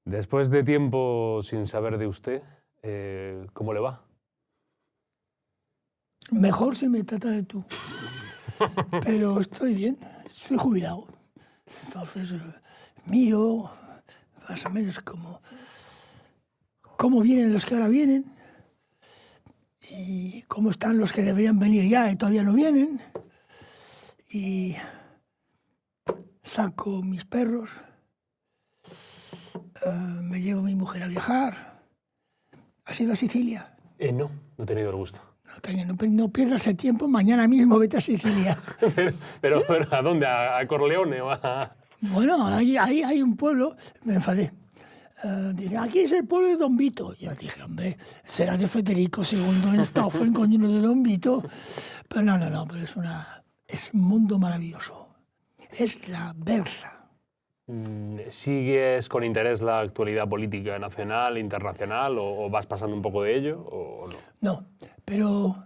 Después de tiempo sin saber de usted, ¿cómo le va? Mejor si me trata de tú. Pero estoy bien, estoy jubilado. Entonces miro más o menos cómo vienen los que ahora vienen y cómo están los que deberían venir ya y todavía no vienen. Y saco mis perros, me llevo a mi mujer a viajar. ¿Has ido a Sicilia? No he tenido el gusto. No pierdas el tiempo, mañana mismo vete a Sicilia. pero ¿a dónde? ¿A Corleone o a...? Bueno, hay un pueblo, me enfadé. Dice, aquí es el pueblo de Don Vito. Yo dije, hombre, será de Federico II en Staufen, coño, no de Don Vito. Pero no, pero es un mundo maravilloso. Es la Berza. ¿Sigues con interés la actualidad política nacional, internacional, o vas pasando un poco de ello, o no? No, pero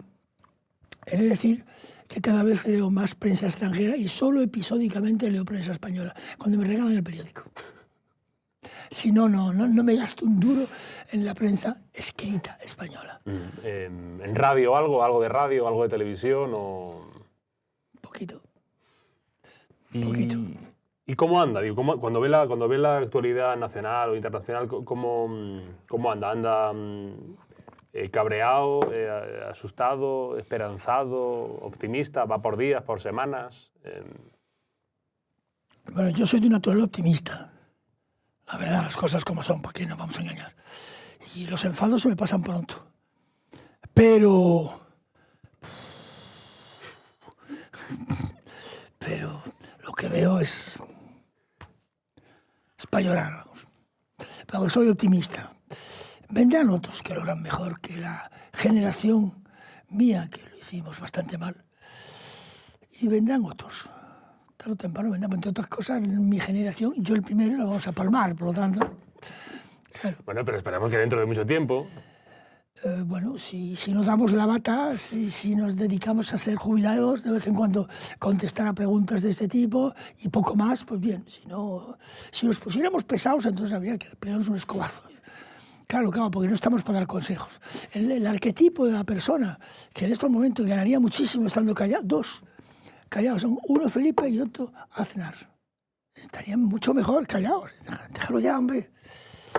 he de decir que cada vez leo más prensa extranjera y solo episódicamente leo prensa española, cuando me regalan el periódico. Si no me gasto un duro en la prensa escrita española. ¿En radio algo de radio, algo de televisión o...? Poquito. ¿Y cómo anda? Digo, cuando ve la actualidad nacional o internacional, ¿cómo anda? ¿Anda cabreado, asustado, esperanzado, optimista? ¿Va por días, por semanas? Bueno, yo soy de un natural optimista. La verdad, las cosas como son, ¿para qué nos vamos a engañar? Y los enfados se me pasan pronto. Pero lo que veo es para llorar, vamos. Pero soy optimista. Vendrán otros que lo harán mejor que la generación mía, que lo hicimos bastante mal. Y vendrán otros. Tarde o temprano vendrán, entre otras cosas, en mi generación, yo el primero, lo vamos a palmar, por lo tanto. Claro. Bueno, pero esperamos que dentro de mucho tiempo... Bueno, si nos damos la bata, si nos dedicamos a ser jubilados, de vez en cuando contestar a preguntas de este tipo y poco más, pues bien. Si nos pusiéramos pesados, entonces habría que pegarnos un escobazo. Claro, porque no estamos para dar consejos. El arquetipo de la persona que en estos momentos ganaría muchísimo estando callado, dos callados, son uno Felipe y otro Aznar. Estarían mucho mejor callados. Déjalo ya, hombre.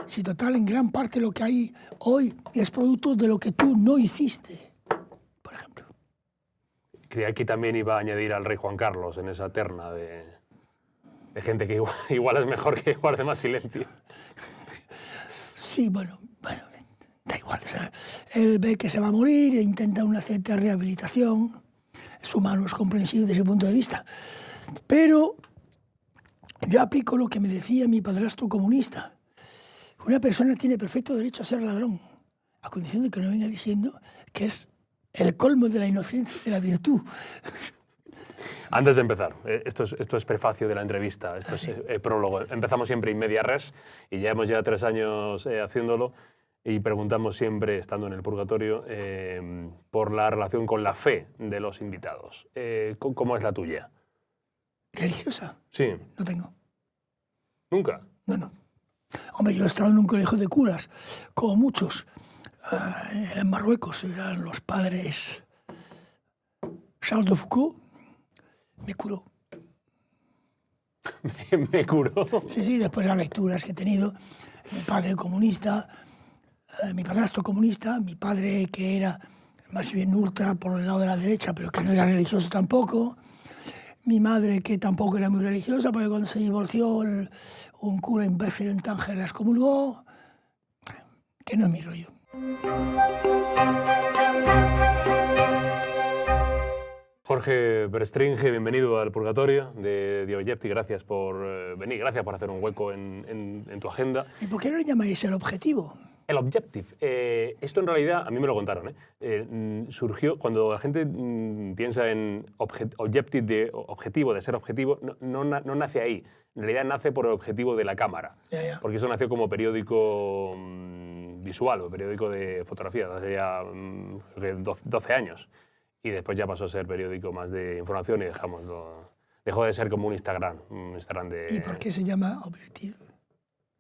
Si total, en gran parte lo que hay hoy es producto de lo que tú no hiciste, por ejemplo. Creía que también iba a añadir al rey Juan Carlos en esa terna de gente que igual es mejor que guarde más silencio. Sí, bueno, da igual. O sea, él ve que se va a morir e intenta una cierta rehabilitación. Es humano, es comprensible desde ese punto de vista. Pero yo aplico lo que me decía mi padrastro comunista. Una persona tiene perfecto derecho a ser ladrón, a condición de que no venga diciendo que es el colmo de la inocencia y de la virtud. Antes de empezar, esto es prefacio de la entrevista, esto es prólogo. Empezamos siempre in media res y llevamos ya 3 años haciéndolo y preguntamos siempre, estando en el purgatorio, por la relación con la fe de los invitados. ¿Cómo es la tuya? ¿Religiosa? Sí. No tengo. ¿Nunca? No. Hombre, yo he estado en un colegio de curas, como muchos. Era en Marruecos, eran los padres Charles de Foucault. Me curó. ¿Me curó? Sí, después de las lecturas que he tenido. Mi padre comunista, mi padrastro comunista, mi padre que era más bien ultra por el lado de la derecha, pero que no era religioso tampoco. Mi madre, que tampoco era muy religiosa, porque cuando se divorció un cura imbécil en Tánger la excomulgó, que no es mi rollo. Jorge Verstringe, bienvenido al Purgatorio de The Objective. Gracias por venir, gracias por hacer un hueco en tu agenda. ¿Y por qué no le llamáis el objetivo? El Objective. Esto en realidad, a mí me lo contaron, surgió cuando la gente piensa en objetivo, de ser objetivo, no nace ahí. En realidad nace por el objetivo de la cámara. Ya. Porque eso nació como periódico visual o periódico de fotografía, hace ya 12 años. Y después ya pasó a ser periódico más de información y dejó de ser como un Instagram de... ¿Y por qué se llama Objective?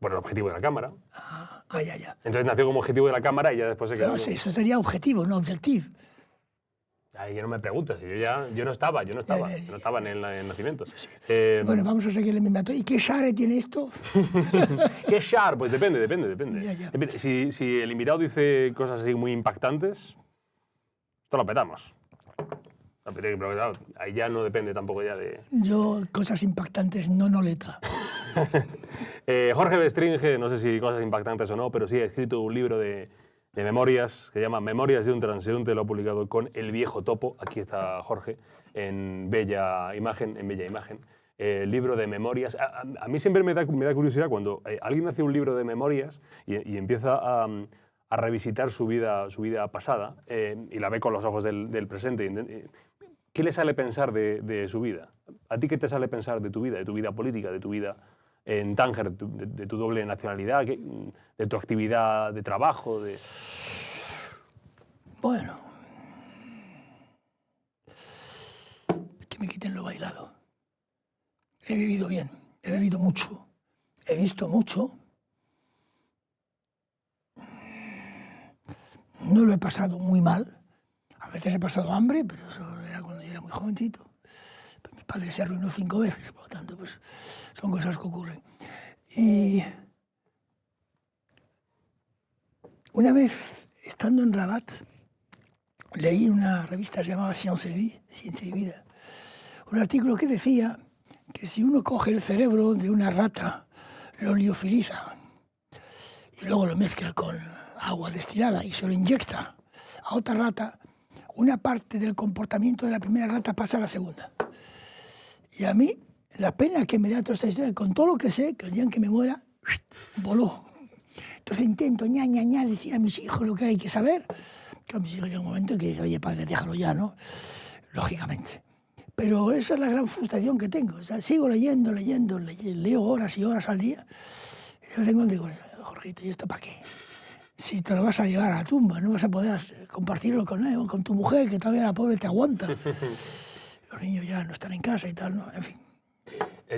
por el objetivo de la cámara. Ya. Entonces nació como objetivo de la cámara y ya después se quedó. Pero eso sería objetivo, no objetivo. Ahí ya no me preguntes, yo no estaba en el nacimiento. Bueno, vamos a seguir el mismo. ¿Y qué share tiene esto? ¿Qué share? Pues depende. Ya. Si el invitado dice cosas así muy impactantes, esto lo petamos. Pero claro, ahí ya no depende tampoco ya de... Yo, cosas impactantes, no leta. Jorge Bestringe, no sé si cosas impactantes o no, pero sí ha escrito un libro de memorias que se llama Memorias de un transeúnte, lo ha publicado con El Viejo Topo. Aquí está Jorge, en Bella Imagen. El libro de memorias. A mí siempre me da curiosidad cuando alguien hace un libro de memorias y empieza a revisitar su vida pasada y la ve con los ojos del presente. ¿Qué le sale pensar de su vida? ¿A ti qué te sale pensar de tu vida política, de tu vida en Tánger, de tu doble nacionalidad, de tu actividad de trabajo? Bueno, que me quiten lo bailado. He vivido bien, he vivido mucho, he visto mucho. No lo he pasado muy mal. A veces he pasado hambre, pero eso era cuando yo era muy jovencito. Pues mi padre se arruinó 5 veces, por lo tanto, pues son cosas que ocurren. Y una vez, estando en Rabat, leí una revista que se llamaba Science et Vie, Ciencia y Vida, un artículo que decía que si uno coge el cerebro de una rata, lo liofiliza y luego lo mezcla con agua destilada y se lo inyecta a otra rata, una parte del comportamiento de la primera rata pasa a la segunda. Y a mí, la pena que me da toda esta historia, con todo lo que sé, que el día en que me muera, voló. Entonces intento decir a mis hijos lo que hay que saber. Que a mis hijos llega un momento que oye, padre, déjalo ya, ¿no? Lógicamente. Pero esa es la gran frustración que tengo. O sea, sigo leyendo, leo horas y horas al día. Y yo tengo, digo, Jorgito, ¿y esto para qué? Si te lo vas a llevar a la tumba, no vas a poder compartirlo con tu mujer, que todavía la pobre te aguanta. Los niños ya no están en casa y tal, ¿no? En fin.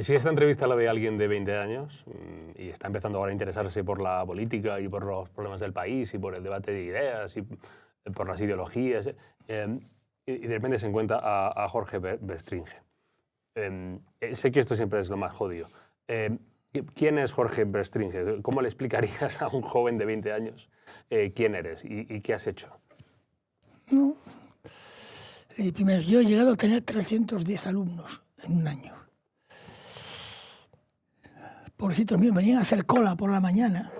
Si esta entrevista la ve alguien de 20 años y está empezando ahora a interesarse por la política y por los problemas del país y por el debate de ideas y por las ideologías, y de repente se encuentra a Jorge Bestringe. Sé que esto siempre es lo más jodido. ¿Quién es Jorge Bestringe? ¿Cómo le explicarías a un joven de 20 años quién eres y qué has hecho? No. Primero, yo he llegado a tener 310 alumnos en un año. Pobrecitos míos, venían a hacer cola por la mañana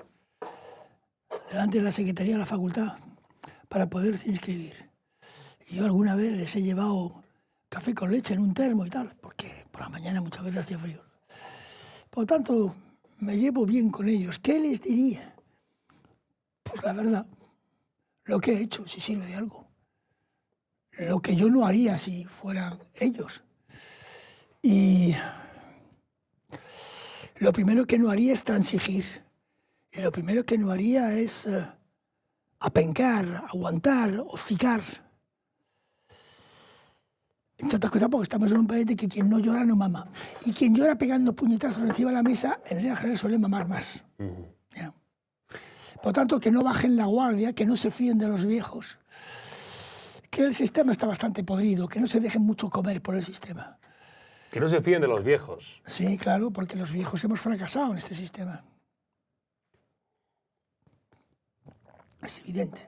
delante de la Secretaría de la Facultad para poderse inscribir. Y yo alguna vez les he llevado café con leche en un termo y tal, porque por la mañana muchas veces hacía frío. Por lo tanto, me llevo bien con ellos. ¿Qué les diría? Pues la verdad, lo que he hecho, si sirve de algo. Lo que yo no haría si fueran ellos. Y lo primero que no haría es transigir. Y lo primero que no haría es apencar, aguantar, hocicar. Entre otras cosas porque estamos en un país de que quien no llora no mama. Y quien llora pegando puñetazos encima de la mesa, en general suele mamar más. ¿Ya? Por tanto, que no bajen la guardia, que no se fíen de los viejos. Que el sistema está bastante podrido, que no se dejen mucho comer por el sistema. Que no se fíen de los viejos. Sí, claro, porque los viejos hemos fracasado en este sistema. Es evidente.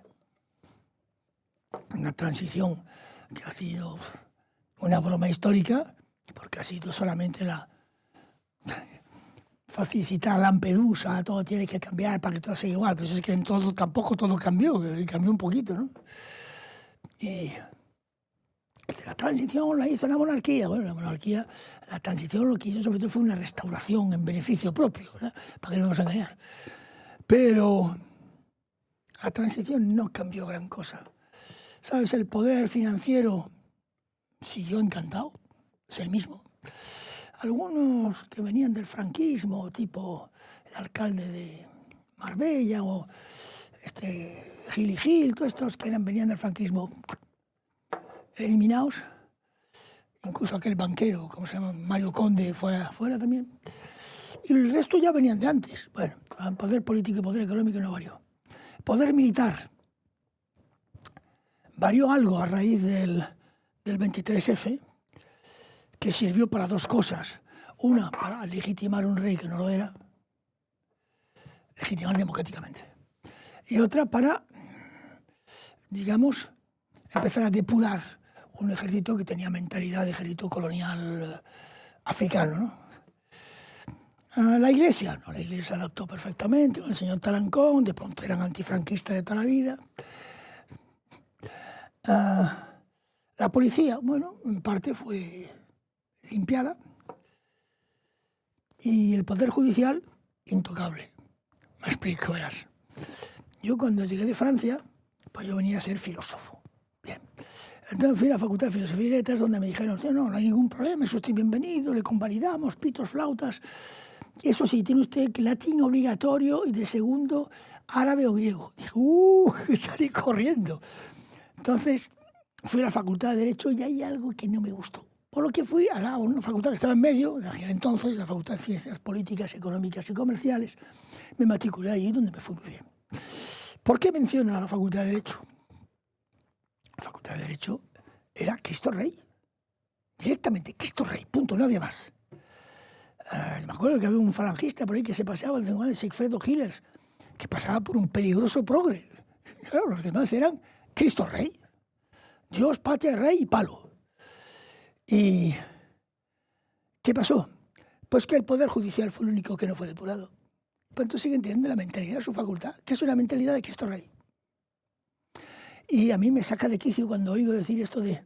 Una transición que ha sido una broma histórica, porque ha sido solamente facilitar Lampedusa, todo tiene que cambiar para que todo sea igual, pero es que en todo, tampoco todo cambió, cambió un poquito, ¿no? Y la transición la hizo la monarquía. Bueno, la transición lo que hizo sobre todo fue una restauración en beneficio propio, ¿verdad? Para que no nos engañar. Pero la transición no cambió gran cosa. ¿Sabes? El poder financiero siguió encantado, es el mismo. Algunos que venían del franquismo, tipo el alcalde de Marbella o Gil y Gil, todos estos que venían del franquismo, eliminados. Incluso aquel banquero, como se llama, Mario Conde, fuera también. Y el resto ya venían de antes. Bueno, poder político y poder económico no varió. Poder militar varió algo a raíz del 23F, que sirvió para dos cosas. Una, para legitimar un rey que no lo era, legitimar democráticamente. Y otra, para, digamos, empezar a depurar un ejército que tenía mentalidad de ejército colonial africano, ¿no? La Iglesia se adaptó perfectamente con el señor Tarancón, de pronto eran antifranquistas de toda la vida. La policía, bueno, en parte fue limpiada. Y el Poder Judicial, intocable. Me explico, verás. Yo cuando llegué de Francia, pues yo venía a ser filósofo. Bien. Entonces fui a la Facultad de Filosofía y Letras, donde me dijeron, no hay ningún problema, es usted bienvenido, le convalidamos, pitos, flautas. Eso sí, tiene usted latín obligatorio y de segundo árabe o griego. Dije, salí corriendo. Entonces fui a la Facultad de Derecho y hay algo que no me gustó. Por lo que fui a una facultad que estaba en medio, de aquel entonces, la Facultad de Ciencias Políticas, Económicas y Comerciales. Me matriculé allí donde me fui muy bien. ¿Por qué menciono a la Facultad de Derecho? La Facultad de Derecho era Cristo Rey. Directamente, Cristo Rey, punto, no había más. Me acuerdo que había un falangista por ahí que se paseaba, el de Sigfredo Hillers, que pasaba por un peligroso progre. Claro, los demás eran Cristo Rey. Dios, patria, rey y palo. ¿Y qué pasó? Pues que el Poder Judicial fue el único que no fue depurado. Pero entonces siguen teniendo la mentalidad de su facultad, que es una mentalidad de Cristo Rey. Y a mí me saca de quicio cuando oigo decir esto de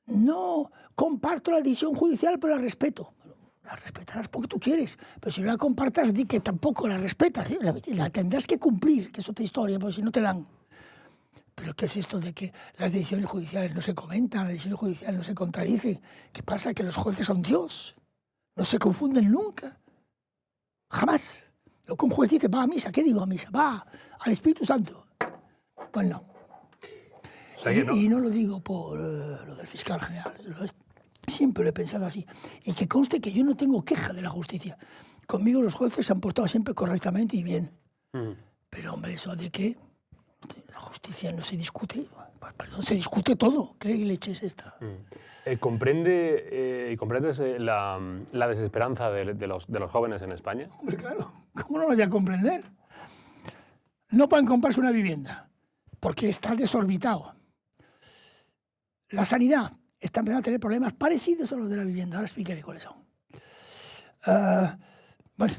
no comparto la decisión judicial, pero la respeto. Bueno, la respetarás porque tú quieres, pero si no la compartas, di que tampoco la respetas. ¿Sí? La tendrás que cumplir, que es otra historia, porque si no te dan. ¿Pero qué es esto de que las decisiones judiciales no se comentan, las decisiones judiciales no se contradicen? ¿Qué pasa? Que los jueces son Dios. No se confunden nunca. Jamás. Lo que un juez dice, va a misa. ¿Qué digo a misa? Va al Espíritu Santo. Pues no. O sea, y no lo digo por lo del fiscal general. Siempre lo he pensado así. Y que conste que yo no tengo queja de la justicia. Conmigo los jueces se han portado siempre correctamente y bien. Pero, hombre, eso de que la justicia no se discute, perdón, se discute todo. ¿Qué leche es esta? ¿Comprendes la desesperanza de los jóvenes en España? Hombre, claro. ¿Cómo no lo voy a comprender? No pueden comprarse una vivienda porque está desorbitado. La sanidad está empezando a tener problemas parecidos a los de la vivienda. Ahora explicaré cuáles son. Bueno,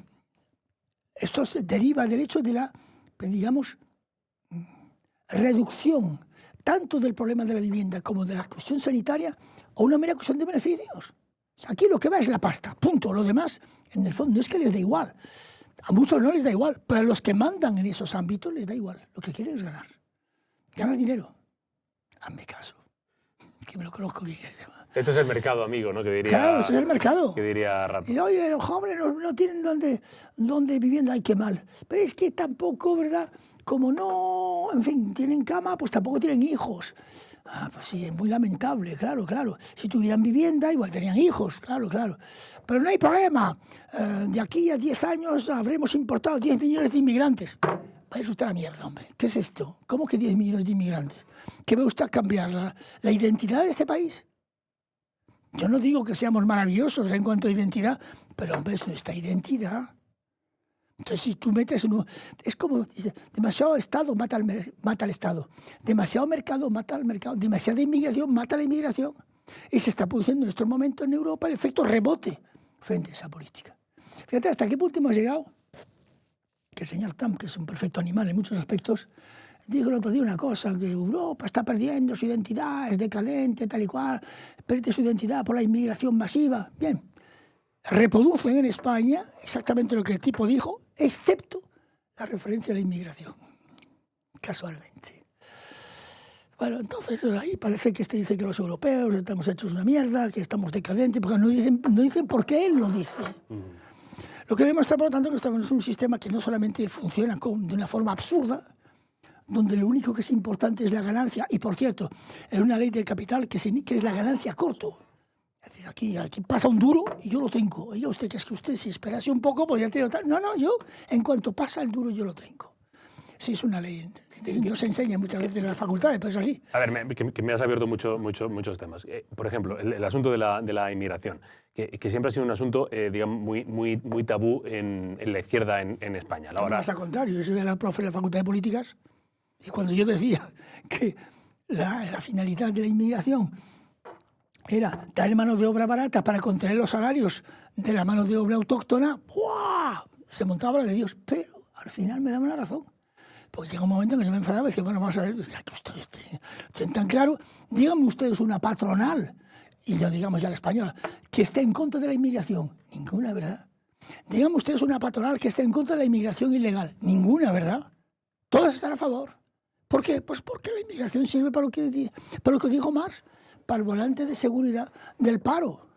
esto se deriva del hecho de la, digamos, reducción tanto del problema de la vivienda como de la cuestión sanitaria a una mera cuestión de beneficios. O sea, aquí lo que va es la pasta, punto. Lo demás, en el fondo, no es que les dé igual. A muchos no les da igual, pero a los que mandan en esos ámbitos les da igual. Lo que quieren es ganar. Ganar dinero. Hazme caso, que me lo conozco bien ese tema. Esto es el mercado, amigo, ¿no? Que diría, claro, eso es el mercado. Que diría Rato. Y oye, los jóvenes no tienen dónde vivienda, ay, qué mal. Pero es que tampoco, ¿verdad? Como no, en fin, tienen cama, pues tampoco tienen hijos. Pues sí, es muy lamentable, claro. Si tuvieran vivienda, igual tenían hijos, claro. Pero no hay problema. De aquí a 10 años habremos importado 10 millones de inmigrantes. Vaya usted a la mierda, hombre. ¿Qué es esto? ¿Cómo que 10 millones de inmigrantes? ¿Qué ve usted cambiar la identidad de este país? Yo no digo que seamos maravillosos en cuanto a identidad, pero, hombre, es nuestra identidad. Entonces, si tú metes es como, dice, demasiado Estado mata al Estado, demasiado mercado mata al mercado, demasiada inmigración mata a la inmigración. Y se está produciendo en estos momentos en Europa el efecto rebote frente a esa política. Fíjate hasta qué punto hemos llegado. Que el señor Trump, que es un perfecto animal en muchos aspectos, dijo el otro día una cosa, que Europa está perdiendo su identidad, es decadente, tal y cual, pierde su identidad por la inmigración masiva. Bien. Reproducen en España exactamente lo que el tipo dijo, excepto la referencia a la inmigración, casualmente. Bueno, entonces ahí parece que dice que los europeos estamos hechos una mierda, que estamos decadentes, porque no dicen por qué él lo dice. Lo que demuestra, por lo tanto, que estamos en un sistema que no solamente funciona de una forma absurda, donde lo único que es importante es la ganancia, y por cierto, en una ley del capital que es la ganancia a corto. Es decir, aquí pasa un duro y yo lo trinco. Oiga usted, que es que usted si esperase un poco podría tener otra... No, yo en cuanto pasa el duro yo lo trinco. Sí, es una ley. No se enseña muchas veces en las facultades, pero es así. A ver, que me has abierto muchos temas. Por ejemplo, el asunto de la inmigración, que siempre ha sido un asunto, digamos, muy tabú en la izquierda en España. Me vas a contar, yo soy de la profe de la Facultad de Políticas y cuando yo decía que la finalidad de la inmigración era traer mano de obra barata para contener los salarios de la mano de obra autóctona, ¡buah! Se montaba la de Dios, pero al final me daban la razón. Porque llega un momento en que yo me enfadaba y decía, bueno, vamos a ver, ya que ustedes tienen tan claro, díganme ustedes una patronal, y no digamos ya la española, que esté en contra de la inmigración. Ninguna, ¿verdad? Díganme ustedes una patronal que esté en contra de la inmigración ilegal. Ninguna, ¿verdad? Todas están a favor. ¿Por qué? Pues porque la inmigración sirve para lo que dijo Marx, para el volante de seguridad del paro.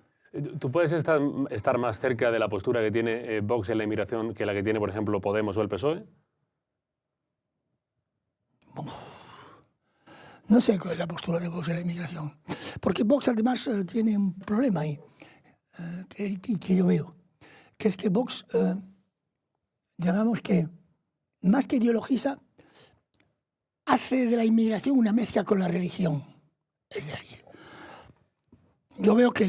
¿Tú puedes estar más cerca de la postura que tiene Vox en la inmigración que la que tiene, por ejemplo, Podemos o el PSOE? No sé cuál es la postura de Vox en la inmigración. Porque Vox, además, tiene un problema ahí, que yo veo, que es que Vox, digamos que, más que ideologiza, hace de la inmigración una mezcla con la religión. Es decir, yo veo que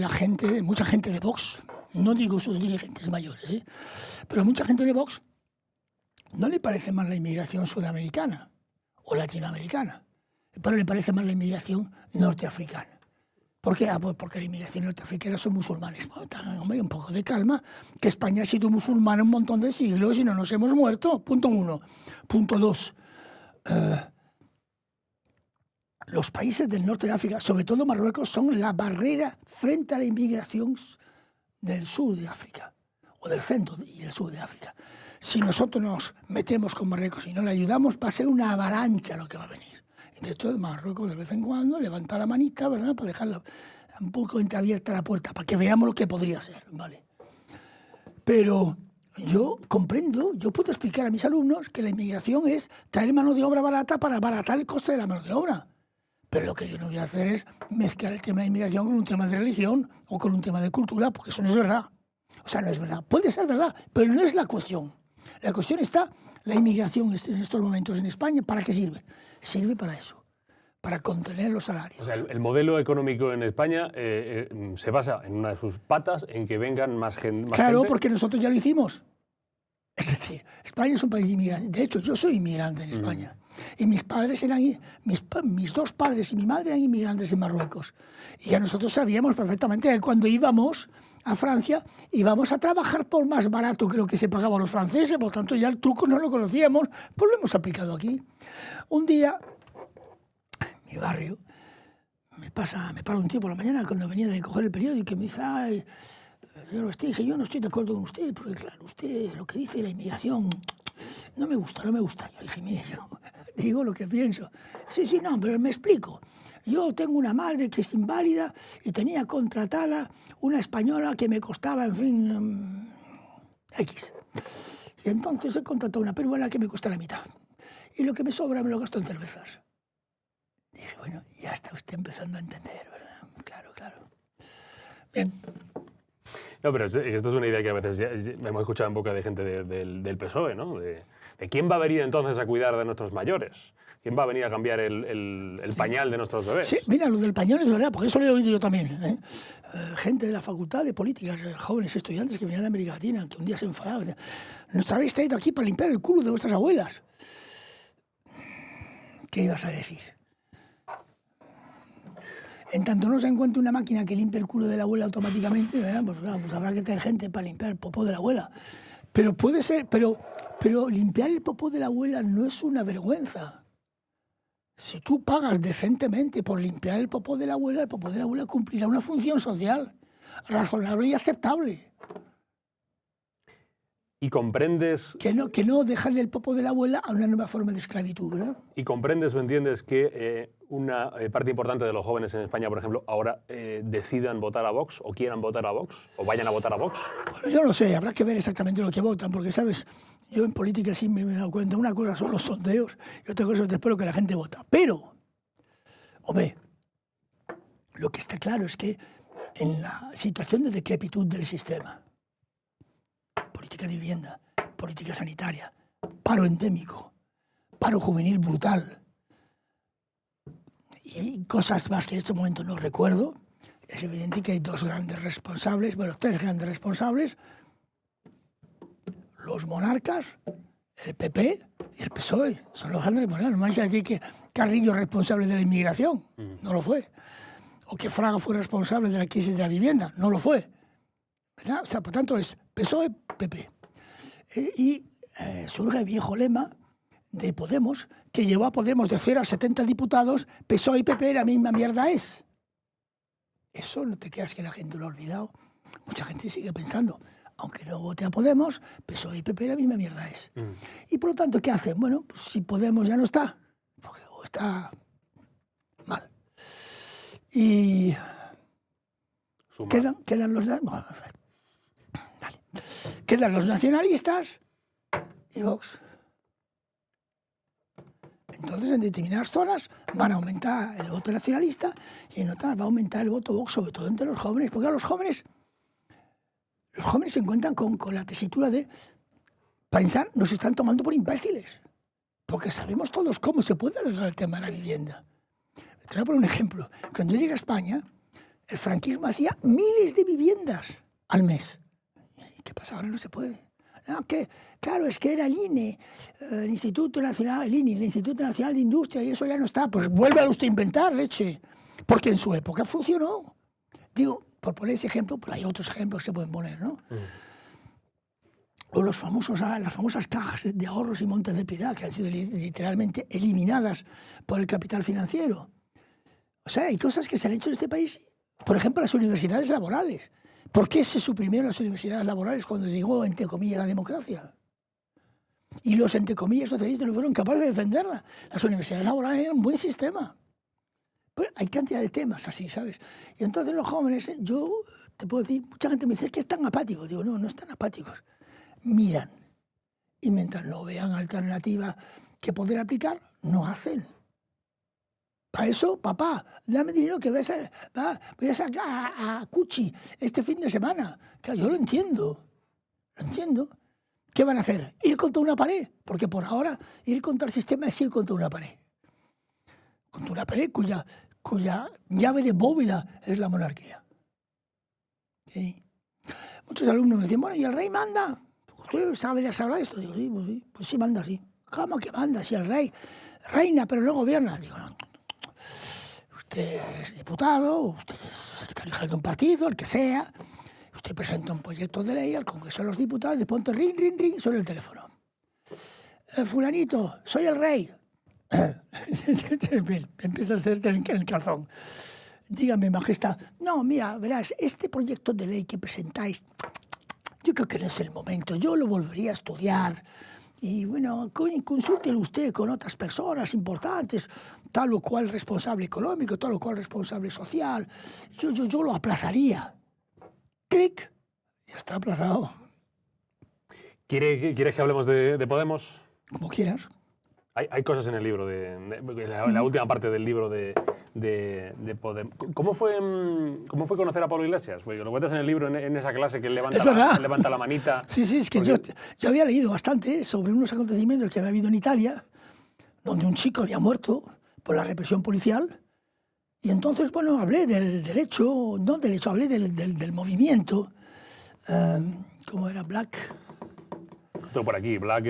mucha gente de Vox, no digo sus dirigentes mayores, pero mucha gente de Vox no le parece mal la inmigración sudamericana o latinoamericana, pero le parece mal la inmigración norteafricana. ¿Por qué? Pues porque la inmigración norteafricana son musulmanes. Hombre, un poco de calma, que España ha sido musulmana un montón de siglos y no nos hemos muerto. Punto 1. Punto 2. Los países del norte de África, sobre todo Marruecos, son la barrera frente a la inmigración del sur de África, o del centro y el sur de África. Si nosotros nos metemos con Marruecos y no le ayudamos, va a ser una avalancha lo que va a venir. De hecho, Marruecos de vez en cuando levanta la manita, ¿verdad?, para dejarla un poco entreabierta la puerta, para que veamos lo que podría ser, ¿vale? Pero yo comprendo, yo puedo explicar a mis alumnos que la inmigración es traer mano de obra barata para abaratar el coste de la mano de obra. Pero lo que yo no voy a hacer es mezclar el tema de inmigración con un tema de religión o con un tema de cultura, porque eso no es verdad. O sea, no es verdad. Puede ser verdad, pero no es la cuestión. La cuestión está, la inmigración en estos momentos en España, ¿para qué sirve? Sirve para eso, para contener los salarios. O sea, el modelo económico en España se basa en una de sus patas en que vengan más gente. Claro, porque nosotros ya lo hicimos. Es decir, España es un país de inmigrantes. De hecho, yo soy inmigrante en España. Y mis padres mis dos padres y mi madre eran inmigrantes en Marruecos. Y ya nosotros sabíamos perfectamente que cuando íbamos a Francia íbamos a trabajar por más barato que lo que se pagaba a los franceses, por tanto ya el truco no lo conocíamos, pues lo hemos aplicado aquí. Un día, en mi barrio, me para un tío por la mañana cuando venía de coger el periódico y me dice, ay, dije, yo no estoy de acuerdo con usted, porque claro, usted lo que dice de la inmigración no me gusta. Yo dije, mire, yo digo lo que pienso. Sí, no, pero me explico. Yo tengo una madre que es inválida y tenía contratada una española que me costaba, en fin, X. Y entonces he contratado una peruana que me cuesta la mitad. Y lo que me sobra me lo gasto en cervezas. Dije, bueno, ya está usted empezando a entender, ¿verdad? Claro. Bien. No, pero esto es una idea que a veces ya hemos escuchado en boca de gente del PSOE, ¿no? De quién va a venir entonces a cuidar de nuestros mayores. ¿Quién va a venir a cambiar el pañal de nuestros bebés? Sí, mira, lo del pañal es verdad, porque eso lo he oído yo también. Gente de la Facultad de Políticas, jóvenes estudiantes que venían de América Latina, que un día se enfadaban. Decían, nos habéis traído aquí para limpiar el culo de vuestras abuelas. ¿Qué ibas a decir? En tanto no se encuentre una máquina que limpie el culo de la abuela automáticamente, ¿verdad? Pues habrá que tener gente para limpiar el popó de la abuela. Pero puede ser, pero limpiar el popó de la abuela no es una vergüenza. Si tú pagas decentemente por limpiar el popó de la abuela cumplirá una función social razonable y aceptable. ¿Y comprendes...? Que no dejarle el popó de la abuela a una nueva forma de esclavitud, ¿verdad? ¿Y comprendes o entiendes que una parte importante de los jóvenes en España, por ejemplo, ahora decidan votar a Vox o quieran votar a Vox o vayan a votar a Vox? Bueno, yo no lo sé, habrá que ver exactamente lo que votan, porque, ¿sabes? Yo en política sí me he dado cuenta, una cosa son los sondeos y otra cosa es después lo que la gente vota. Pero, hombre, lo que está claro es que en la situación de decrepitud del sistema. Política de vivienda, política sanitaria, paro endémico, paro juvenil brutal y cosas más que en este momento no recuerdo. Es evidente que hay tres grandes responsables, los monarcas, el PP y el PSOE, son los grandes responsables. No vais a decir que Carrillo es responsable de la inmigración, no lo fue. O que Fraga fue responsable de la crisis de la vivienda, no lo fue. ¿Verdad? O sea, por tanto, es PSOE, PP. Surge el viejo lema de Podemos, que llevó a Podemos de 0 a 70 diputados, PSOE y PP la misma mierda es. Eso no te creas que la gente lo ha olvidado. Mucha gente sigue pensando, aunque no vote a Podemos, PSOE y PP la misma mierda es. Y por lo tanto, ¿qué hacen? Bueno, pues si Podemos ya no está, porque o está mal. Y quedan los... Bueno, dale. Quedan los nacionalistas y Vox. Entonces, en determinadas zonas van a aumentar el voto nacionalista y en otras va a aumentar el voto Vox, sobre todo entre los jóvenes, porque los jóvenes se encuentran con la tesitura de pensar, nos están tomando por imbéciles, porque sabemos todos cómo se puede arreglar el tema de la vivienda. Te voy a poner un ejemplo. Cuando yo llegué a España, el franquismo hacía miles de viviendas al mes. ¿Qué pasa? Ahora no se puede. No, claro, es que era el INE, el Instituto Nacional de Industria, y eso ya no está. Pues vuelve a usted a inventar, leche. Porque en su época funcionó. Digo, por poner ese ejemplo, pero hay otros ejemplos que se pueden poner, ¿no? O las famosas cajas de ahorros y montes de piedad, que han sido literalmente eliminadas por el capital financiero. O sea, hay cosas que se han hecho en este país. Por ejemplo, las universidades laborales. ¿Por qué se suprimieron las universidades laborales cuando llegó, entre comillas, la democracia? Y los, entre comillas, socialistas no fueron capaces de defenderla. Las universidades laborales eran un buen sistema. Pero hay cantidad de temas así, ¿sabes? Y entonces los jóvenes, yo te puedo decir, mucha gente me dice que están apáticos. Digo, no están apáticos. Miran. Y mientras no vean alternativa que poder aplicar, no hacen. Para eso, papá, dame dinero que voy a sacar a Cuchi este fin de semana. Claro, yo lo entiendo. ¿Qué van a hacer? ¿Ir contra una pared? Porque por ahora ir contra el sistema es ir contra una pared. Contra una pared cuya llave de bóveda es la monarquía. ¿Sí? Muchos alumnos me dicen, bueno, ¿y el rey manda? ¿Usted sabe esto? Digo, sí, pues sí manda, sí. ¿Cómo que manda? Si el rey reina pero no gobierna. Digo, no. Usted es diputado, usted es secretario general de un partido, el que sea. Usted presenta un proyecto de ley al Congreso de los Diputados y de pronto ring, suena el teléfono. Fulanito, soy el rey. Empieza a hacerte el calzón. Dígame, majestad. No, mira, verás, este proyecto de ley que presentáis, yo creo que no es el momento. Yo lo volvería a estudiar. Y bueno, consúltelo usted con otras personas importantes, tal o cual responsable económico, tal o cual responsable social. Yo lo aplazaría. Clic, ya está aplazado. ¿Quieres que hablemos de Podemos? Como quieras. Hay cosas en el libro, la última parte del libro de Podemos. ¿Cómo fue conocer a Pablo Iglesias? Porque lo cuentas en el libro, en esa clase que él levanta la manita. Sí, es que yo había leído bastante sobre unos acontecimientos que había habido en Italia, donde un chico había muerto por la represión policial. Y entonces, bueno, hablé hablé del movimiento. ¿Cómo era? Todo por aquí, Black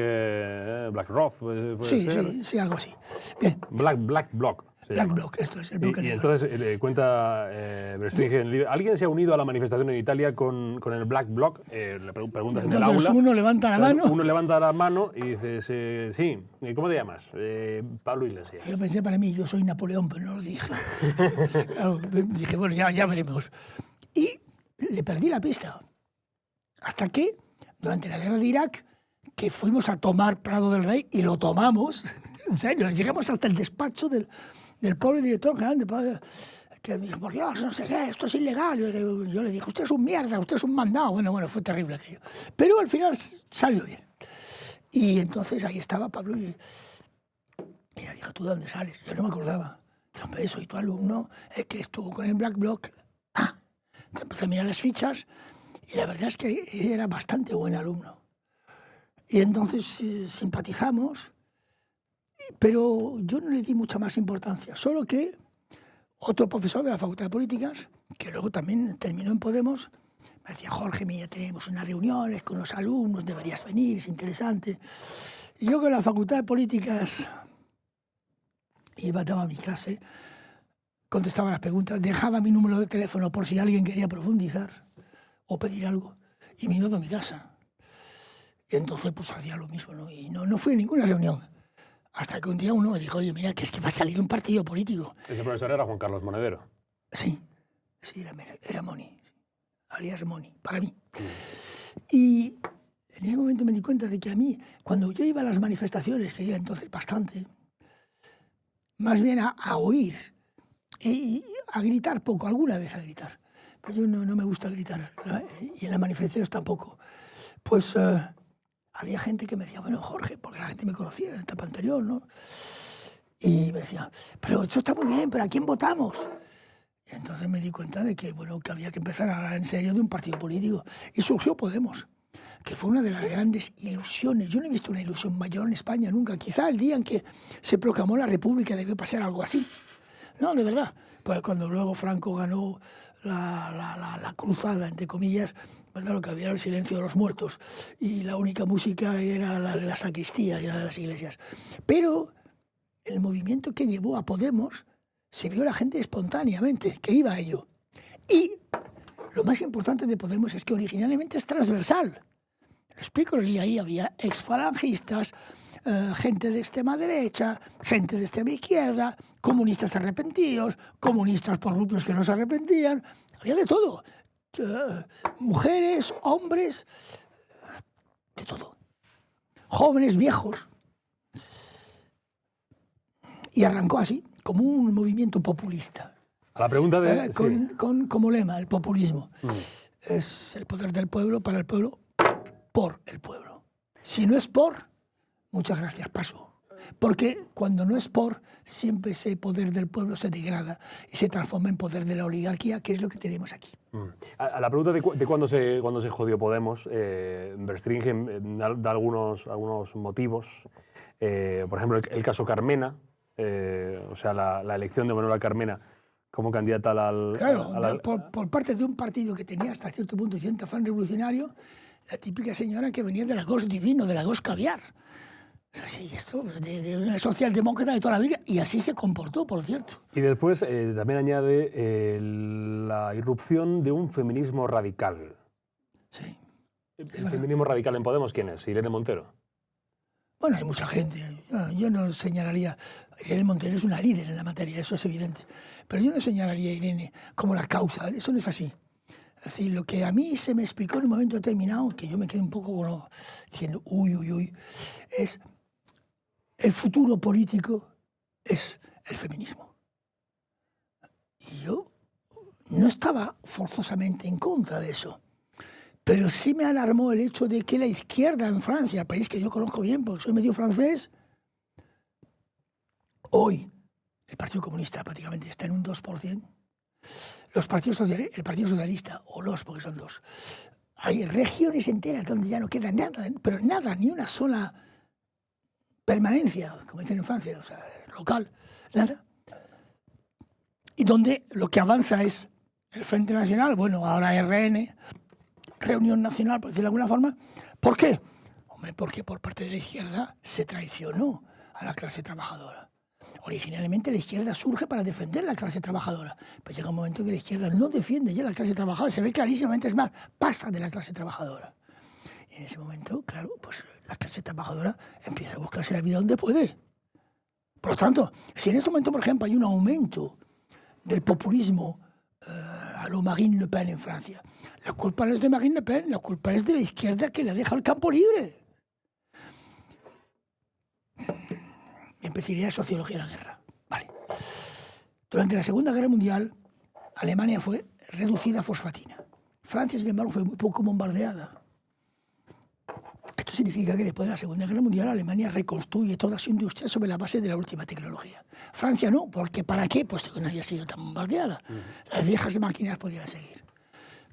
Roth. Sí, algo así. Bien. Black Bloc. Black Bloc, esto es el bloque negro. Y entonces cuenta Restringe en el libro, ¿alguien se ha unido a la manifestación en Italia con el Black Bloc? Le preguntas en el aula. Uno levanta la mano y dices, sí, ¿cómo te llamas? Pablo Iglesias. Yo pensé para mí, yo soy Napoleón, pero no lo dije. Claro, dije, bueno, ya veremos. Y le perdí la pista. Hasta que, durante la guerra de Irak, que fuimos a tomar Prado del Rey y lo tomamos, en serio, llegamos hasta el despacho del pobre director general de Prado, que me dijo, por Dios, no sé qué, esto es ilegal. Yo le dije, usted es un mierda, usted es un mandado. Bueno, fue terrible aquello. Pero al final salió bien. Y entonces ahí estaba Pablo y le dije, ¿tú de dónde sales? Yo no me acordaba. Hombre, soy tu alumno, el que estuvo con el Black Bloc. Empecé a mirar las fichas y la verdad es que era bastante buen alumno. Y entonces simpatizamos, pero yo no le di mucha más importancia, solo que otro profesor de la Facultad de Políticas, que luego también terminó en Podemos, me decía: Jorge, mira, tenemos unas reuniones con los alumnos, deberías venir, es interesante. Y yo con la Facultad de Políticas iba, daba mi clase, contestaba las preguntas, dejaba mi número de teléfono por si alguien quería profundizar o pedir algo, y me iba para mi casa. Y entonces pues hacía lo mismo, ¿no? Y no fui a ninguna reunión. Hasta que un día uno me dijo: oye, mira, que es que va a salir un partido político. Ese profesor era Juan Carlos Monedero. Sí, era Moni, alias Moni, para mí. Y en ese momento me di cuenta de que a mí, cuando yo iba a las manifestaciones, que iba entonces bastante, más bien a oír y a gritar poco, alguna vez a gritar. Pero yo no me gusta gritar, y en las manifestaciones tampoco. Pues había gente que me decía: bueno, Jorge, porque la gente me conocía de la etapa anterior, ¿no? Y me decía: pero esto está muy bien, ¿pero a quién votamos? Y entonces me di cuenta de que, bueno, que había que empezar a hablar en serio de un partido político. Y surgió Podemos, que fue una de las grandes ilusiones. Yo no he visto una ilusión mayor en España nunca. Quizá el día en que se proclamó la República debió pasar algo así. No, de verdad. Pues cuando luego Franco ganó la cruzada, entre comillas, ¿verdad? Lo que había era el silencio de los muertos. Y la única música era la de la sacristía y la de las iglesias. Pero el movimiento que llevó a Podemos se vio la gente espontáneamente, que iba a ello. Y lo más importante de Podemos es que originalmente es transversal. Lo explico, ahí había exfalangistas, gente de extrema derecha, gente de extrema izquierda, comunistas arrepentidos, comunistas por grupos que no se arrepentían, había de todo. Mujeres, hombres, de todo. Jóvenes, viejos. Y arrancó así, como un movimiento populista. A la pregunta de... Como lema, el populismo. Es el poder del pueblo, para el pueblo, por el pueblo. Si no es por, muchas gracias, paso. Porque cuando no es por, siempre ese poder del pueblo se degrada y se transforma en poder de la oligarquía, que es lo que tenemos aquí. A la pregunta de cuándo se jodió Podemos, Verstringen da algunos motivos. Por ejemplo, el caso Carmena, o sea, la elección de Manuela Carmena como candidata al... Claro, por parte de un partido que tenía hasta cierto punto cierto afán revolucionario, la típica señora que venía de la Gos Divino, de la Gos Caviar. Sí, esto de una socialdemócrata de toda la vida, y así se comportó, por cierto. Y después también añade la irrupción de un feminismo radical. Sí. ¿El feminismo radical en Podemos quién es? ¿Irene Montero? Bueno, hay mucha gente. Yo no señalaría... Irene Montero es una líder en la materia, eso es evidente. Pero yo no señalaría a Irene como la causa, eso no es así. Es decir, lo que a mí se me explicó en un momento determinado, que yo me quedé un poco diciendo, uy, es... El futuro político es el feminismo. Y yo no estaba forzosamente en contra de eso, pero sí me alarmó el hecho de que la izquierda en Francia, país que yo conozco bien porque soy medio francés, hoy el Partido Comunista prácticamente está en un 2%. El Partido Socialista, o porque son dos, hay regiones enteras donde ya no queda nada, pero nada, ni una sola permanencia, como dicen en Francia, o sea, local, nada. Y donde lo que avanza es el Frente Nacional, bueno, ahora RN, Reunión Nacional, por decirlo de alguna forma. ¿Por qué? Hombre, porque por parte de la izquierda se traicionó a la clase trabajadora. Originalmente la izquierda surge para defender a la clase trabajadora, pero llega un momento en que la izquierda no defiende ya a la clase trabajadora, se ve clarísimamente, es más, pasa de la clase trabajadora. Y en ese momento, claro, pues la clase trabajadora empieza a buscarse la vida donde puede. Por lo tanto, si en este momento, por ejemplo, hay un aumento del populismo a lo Marine Le Pen en Francia, la culpa no es de Marine Le Pen, la culpa es de la izquierda que le deja el campo libre. Empezaría sociología de la guerra. Vale. Durante la Segunda Guerra Mundial, Alemania fue reducida a fosfatina. Francia, sin embargo, fue muy poco bombardeada. Esto significa que después de la Segunda Guerra Mundial Alemania reconstruye toda su industria sobre la base de la última tecnología. Francia no, porque ¿para qué? Pues que no había sido tan bombardeada. Las viejas máquinas podían seguir.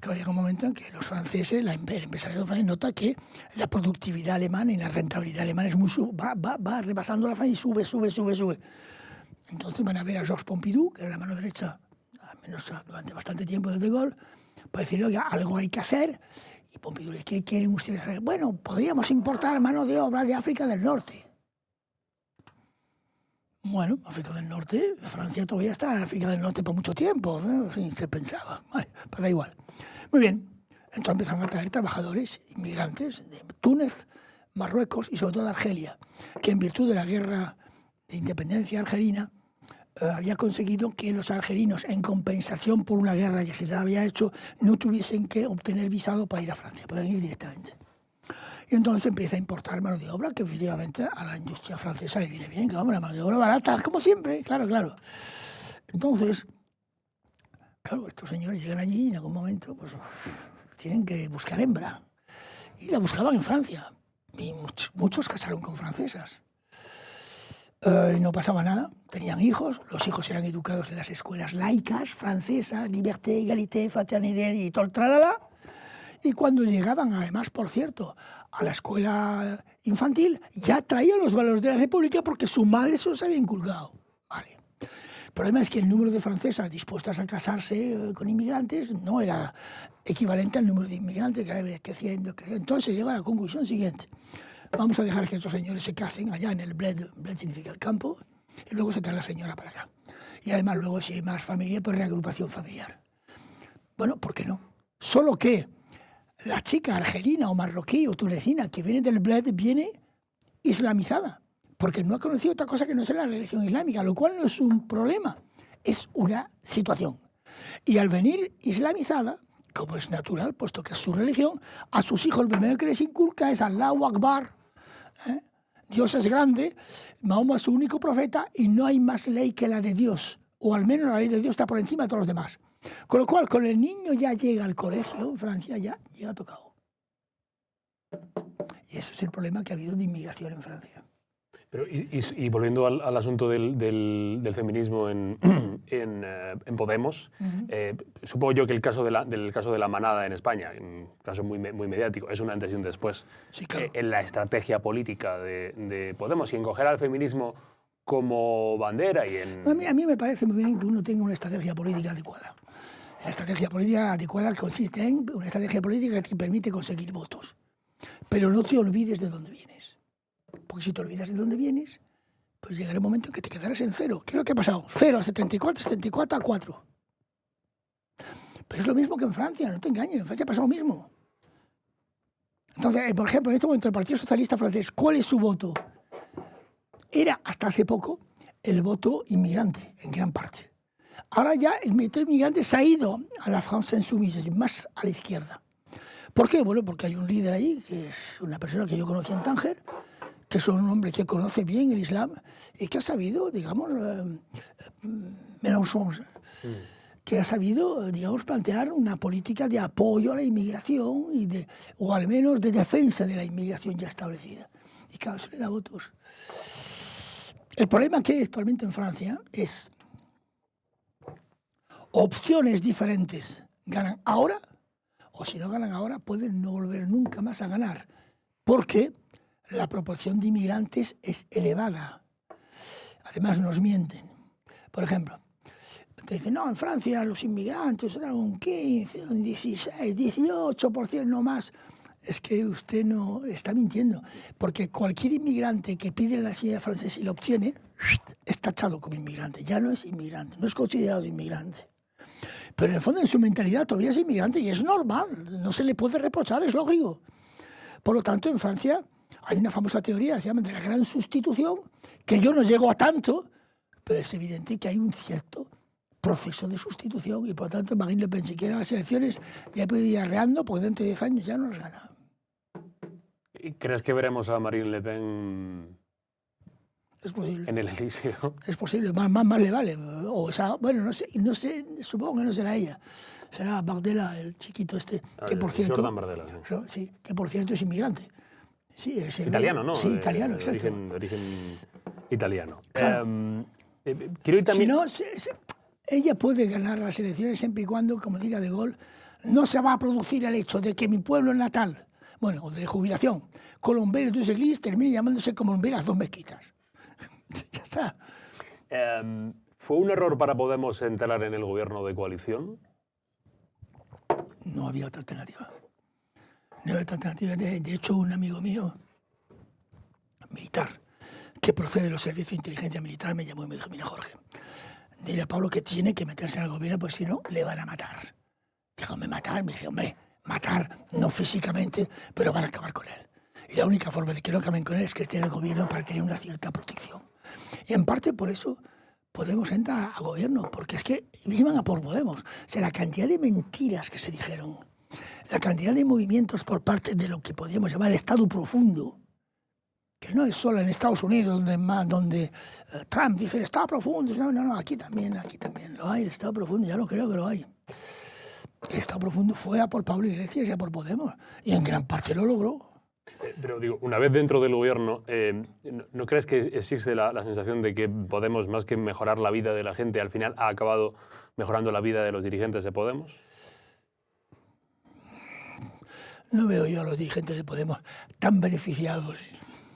que llega un momento en que los franceses, el empresariado francés nota que la productividad alemana y la rentabilidad alemana es muy, va rebasando la francesa y sube. Entonces van a ver a Georges Pompidou, que era la mano derecha, al menos durante bastante tiempo de Gaulle, para decirle, oiga, algo hay que hacer. Y Pompidou le dice, ¿qué quieren ustedes hacer? Bueno, podríamos importar mano de obra de África del Norte. Bueno, África del Norte, Francia todavía está en África del Norte por mucho tiempo, ¿eh? En fin, se pensaba, vale, pero da igual. Muy bien, entonces empezaron a traer trabajadores inmigrantes de Túnez, Marruecos y sobre todo de Argelia, que en virtud de la guerra de independencia argelina había conseguido que los argelinos, en compensación por una guerra que se les había hecho, no tuviesen que obtener visado para ir a Francia, podían ir directamente. Y entonces empieza a importar mano de obra, que efectivamente a la industria francesa le viene bien, claro, la mano de obra barata, como siempre, claro. Entonces, claro, estos señores llegan allí y en algún momento pues, tienen que buscar hembra. Y la buscaban en Francia. Y muchos casaron con francesas. Y no pasaba nada, tenían hijos, los hijos eran educados en las escuelas laicas, francesas, liberté, égalité, fraternité y todo el tralala. Y cuando llegaban, además, por cierto, a la escuela infantil, ya traían los valores de la República porque su madre se los había inculcado. Vale. El problema es que el número de francesas dispuestas a casarse con inmigrantes no era equivalente al número de inmigrantes que había creciendo. Entonces llega a la conclusión siguiente. Vamos a dejar que estos señores se casen allá en el bled significa el campo, y luego se trae la señora para acá. Y además luego si hay más familia, pues reagrupación familiar. Bueno, ¿por qué no? Solo que la chica argelina o marroquí o tunecina que viene del bled viene islamizada, porque no ha conocido otra cosa que no sea la religión islámica, lo cual no es un problema, es una situación. Y al venir islamizada, como es natural, puesto que es su religión, a sus hijos lo primero que les inculca es Allahu Akbar, ¿eh? Dios es grande, Mahoma es su único profeta y no hay más ley que la de Dios, o al menos la ley de Dios está por encima de todos los demás. Con lo cual, con el niño ya llega al colegio, en Francia ya llega tocado. Y eso es el problema que ha habido de inmigración en Francia. Pero, y volviendo al asunto del feminismo en Podemos, supongo yo que el caso de la manada en España, un caso muy mediático, es un antes y un después Sí, claro. en la estrategia política de Podemos y en coger al feminismo como bandera y en... A mí me parece muy bien que uno tenga una estrategia política adecuada. La estrategia política adecuada consiste en una estrategia política que te permite conseguir votos. Pero no te olvides de dónde vienes. Porque si te olvidas de dónde vienes, pues llegará un momento en que te quedarás en cero. ¿Qué es lo que ha pasado? 0 a 74, 74 a 4. Pero es lo mismo que en Francia, no te engañes, en Francia ha pasado lo mismo. Entonces, por ejemplo, en este momento el Partido Socialista francés, ¿cuál es su voto? Era hasta hace poco el voto inmigrante, en gran parte. Ahora ya el voto inmigrante se ha ido a la France Insoumise, más a la izquierda. ¿Por qué? Bueno, porque hay un líder ahí, que es una persona que yo conocí en Tánger, que es un hombre que conoce bien el Islam y que ha sabido, digamos, Mélenchon, que ha sabido, digamos, plantear una política de apoyo a la inmigración o al menos de defensa de la inmigración ya establecida. Y claro, eso le da votos. El problema que hay actualmente en Francia es opciones diferentes ganan ahora, o si no ganan ahora, pueden no volver nunca más a ganar, porque la proporción de inmigrantes es elevada. Además, nos mienten. Por ejemplo, te dicen, no, en Francia los inmigrantes eran un 15, un 16, 18%, no más. Es que usted no está mintiendo, porque cualquier inmigrante que pide la nacionalidad francesa y lo obtiene, es tachado como inmigrante. Ya no es inmigrante, no es considerado inmigrante. Pero en el fondo, en su mentalidad, todavía es inmigrante y es normal. No se le puede reprochar, es lógico. Por lo tanto, en Francia hay una famosa teoría, se llama de la gran sustitución, que yo no llego a tanto, pero es evidente que hay un cierto proceso de sustitución y, por lo tanto, Marine Le Pen, si quiere las elecciones, ya puede ir arreando, porque dentro de 10 años ya no las gana. ¿Y crees que veremos a Marine Le Pen Es posible. en el Elíseo? Es posible, más le vale. O sea, bueno, no sé, supongo que no será ella. Será Bardella, el chiquito este, que por cierto... Jordan Bardella, sí. Sí, que por cierto es inmigrante. Sí, es italiano, ¿no? Sí, italiano, exacto. De origen italiano. Claro. Quiero ir también... Si no, ella puede ganar las elecciones siempre y cuando, como diga De Gaulle, no se va a producir el hecho de que mi pueblo natal, bueno, o de jubilación, Colombelles dos Églises, termine llamándose Colombelles dos mezquitas. Ya está. ¿Fue un error para Podemos entrar en el gobierno de coalición? No había otra alternativa. No había otra alternativa. De hecho, un amigo mío, militar, que procede de los servicios de inteligencia militar, me llamó y me dijo, mira, Jorge, dile a Pablo que tiene que meterse en el gobierno, pues si no, le van a matar. Dijo, ¿me matar? Me dice, hombre, matar, no físicamente, pero van a acabar con él. Y la única forma de que no acaben con él es que esté en el gobierno para tener una cierta protección. Y en parte por eso Podemos entrar al gobierno, porque es que iban a por Podemos. O sea, la cantidad de mentiras que se dijeron, la cantidad de movimientos por parte de lo que podríamos llamar el Estado profundo, que no es solo en Estados Unidos donde Trump dice el Estado profundo. No, aquí también lo hay, el Estado profundo, ya lo creo que lo hay. El Estado profundo fue a por Pablo Iglesias y a por Podemos, y en gran parte lo logró. Pero digo, una vez dentro del gobierno, ¿no crees que existe la sensación de que Podemos, más que mejorar la vida de la gente, al final ha acabado mejorando la vida de los dirigentes de Podemos? No veo yo a los dirigentes de Podemos tan beneficiados.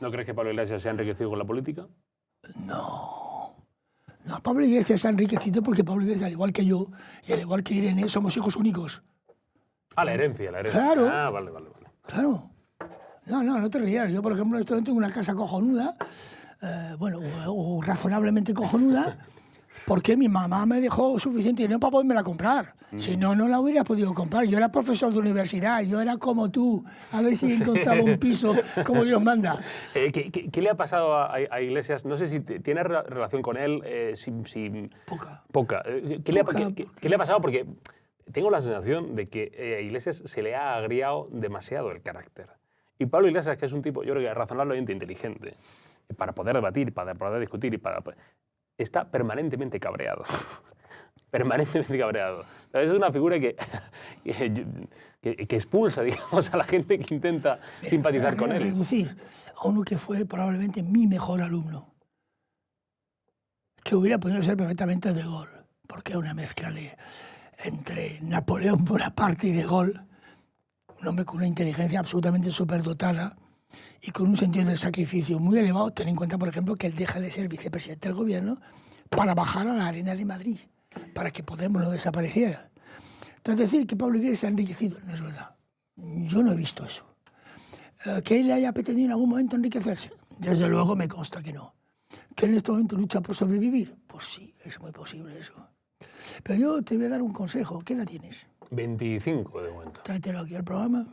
¿No crees que Pablo Iglesias se ha enriquecido con la política? No, Pablo Iglesias se ha enriquecido porque Pablo Iglesias, al igual que yo, y al igual que Irene, somos hijos únicos. Ah, la herencia. Claro. Ah, vale. Claro. No te rías. Yo, por ejemplo, en este momento tengo una casa cojonuda, o razonablemente cojonuda, porque mi mamá me dejó suficiente dinero para podérmela comprar. Si no, no la hubiera podido comprar. Yo era profesor de universidad, yo era como tú, a ver si encontraba un piso como Dios manda. ¿Qué le ha pasado a Iglesias? No sé si tiene relación con él. Poca. ¿Qué le ha pasado? Porque tengo la sensación de que a Iglesias se le ha agriado demasiado el carácter. Y Pablo Iglesias, que es un tipo, yo creo que razonablemente inteligente, para poder debatir, para poder discutir, está permanentemente cabreado. Permanentemente cabreado. Es una figura que expulsa, digamos, a la gente que intenta simpatizar con él. Reducir a uno que fue probablemente mi mejor alumno, que hubiera podido ser perfectamente De Gaulle, porque es una mezcla entre Napoleón Bonaparte y De Gaulle, un hombre con una inteligencia absolutamente superdotada y con un sentido del sacrificio muy elevado. Ten en cuenta, por ejemplo, que él deja de ser vicepresidente del gobierno para bajar a la arena de Madrid, para que Podemos no desapareciera. Entonces, decir que Pablo Iglesias se ha enriquecido no es verdad. Yo no he visto eso. ¿Que él haya pretendido en algún momento enriquecerse? Desde luego me consta que no. ¿Que en este momento lucha por sobrevivir? Pues sí, es muy posible eso. Pero yo te voy a dar un consejo. ¿Qué edad tienes? 25 de momento. Tráetelo aquí al programa.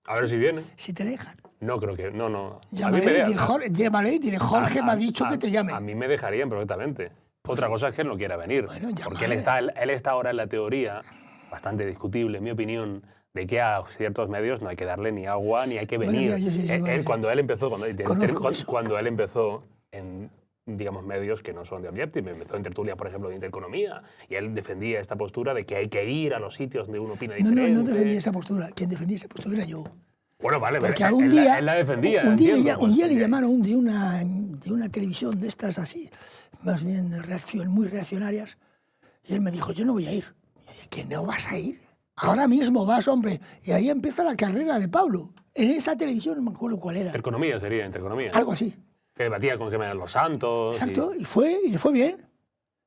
A ver si viene. Si te dejan. No creo que... No. Llámale y dile, Jorge me ha dicho que te llame. A mí me dejarían perfectamente. Otra cosa es que él no quiera venir. Bueno, porque él está ahora en la teoría, bastante discutible, en mi opinión, de que a ciertos medios no hay que darle ni agua ni hay que venir. Bueno, cuando él empezó en, digamos, medios que no son de Objective, empezó en tertulia, por ejemplo, de Intereconomía, y él defendía esta postura de que hay que ir a los sitios donde uno opina diferente. No defendía esa postura. Quien defendía esa postura era yo. Bueno, vale, porque pero algún día, él la defendía. Un día le llamaron de una televisión de estas así, más bien muy reaccionarias, y él me dijo, yo no voy a ir. Y dije, ¿que no vas a ir? Ahora mismo vas, hombre. Y ahí empieza la carrera de Pablo. En esa televisión, no me acuerdo cuál era. Intereconomía. Algo así. Que debatía con Los Santos. Exacto, y le fue bien.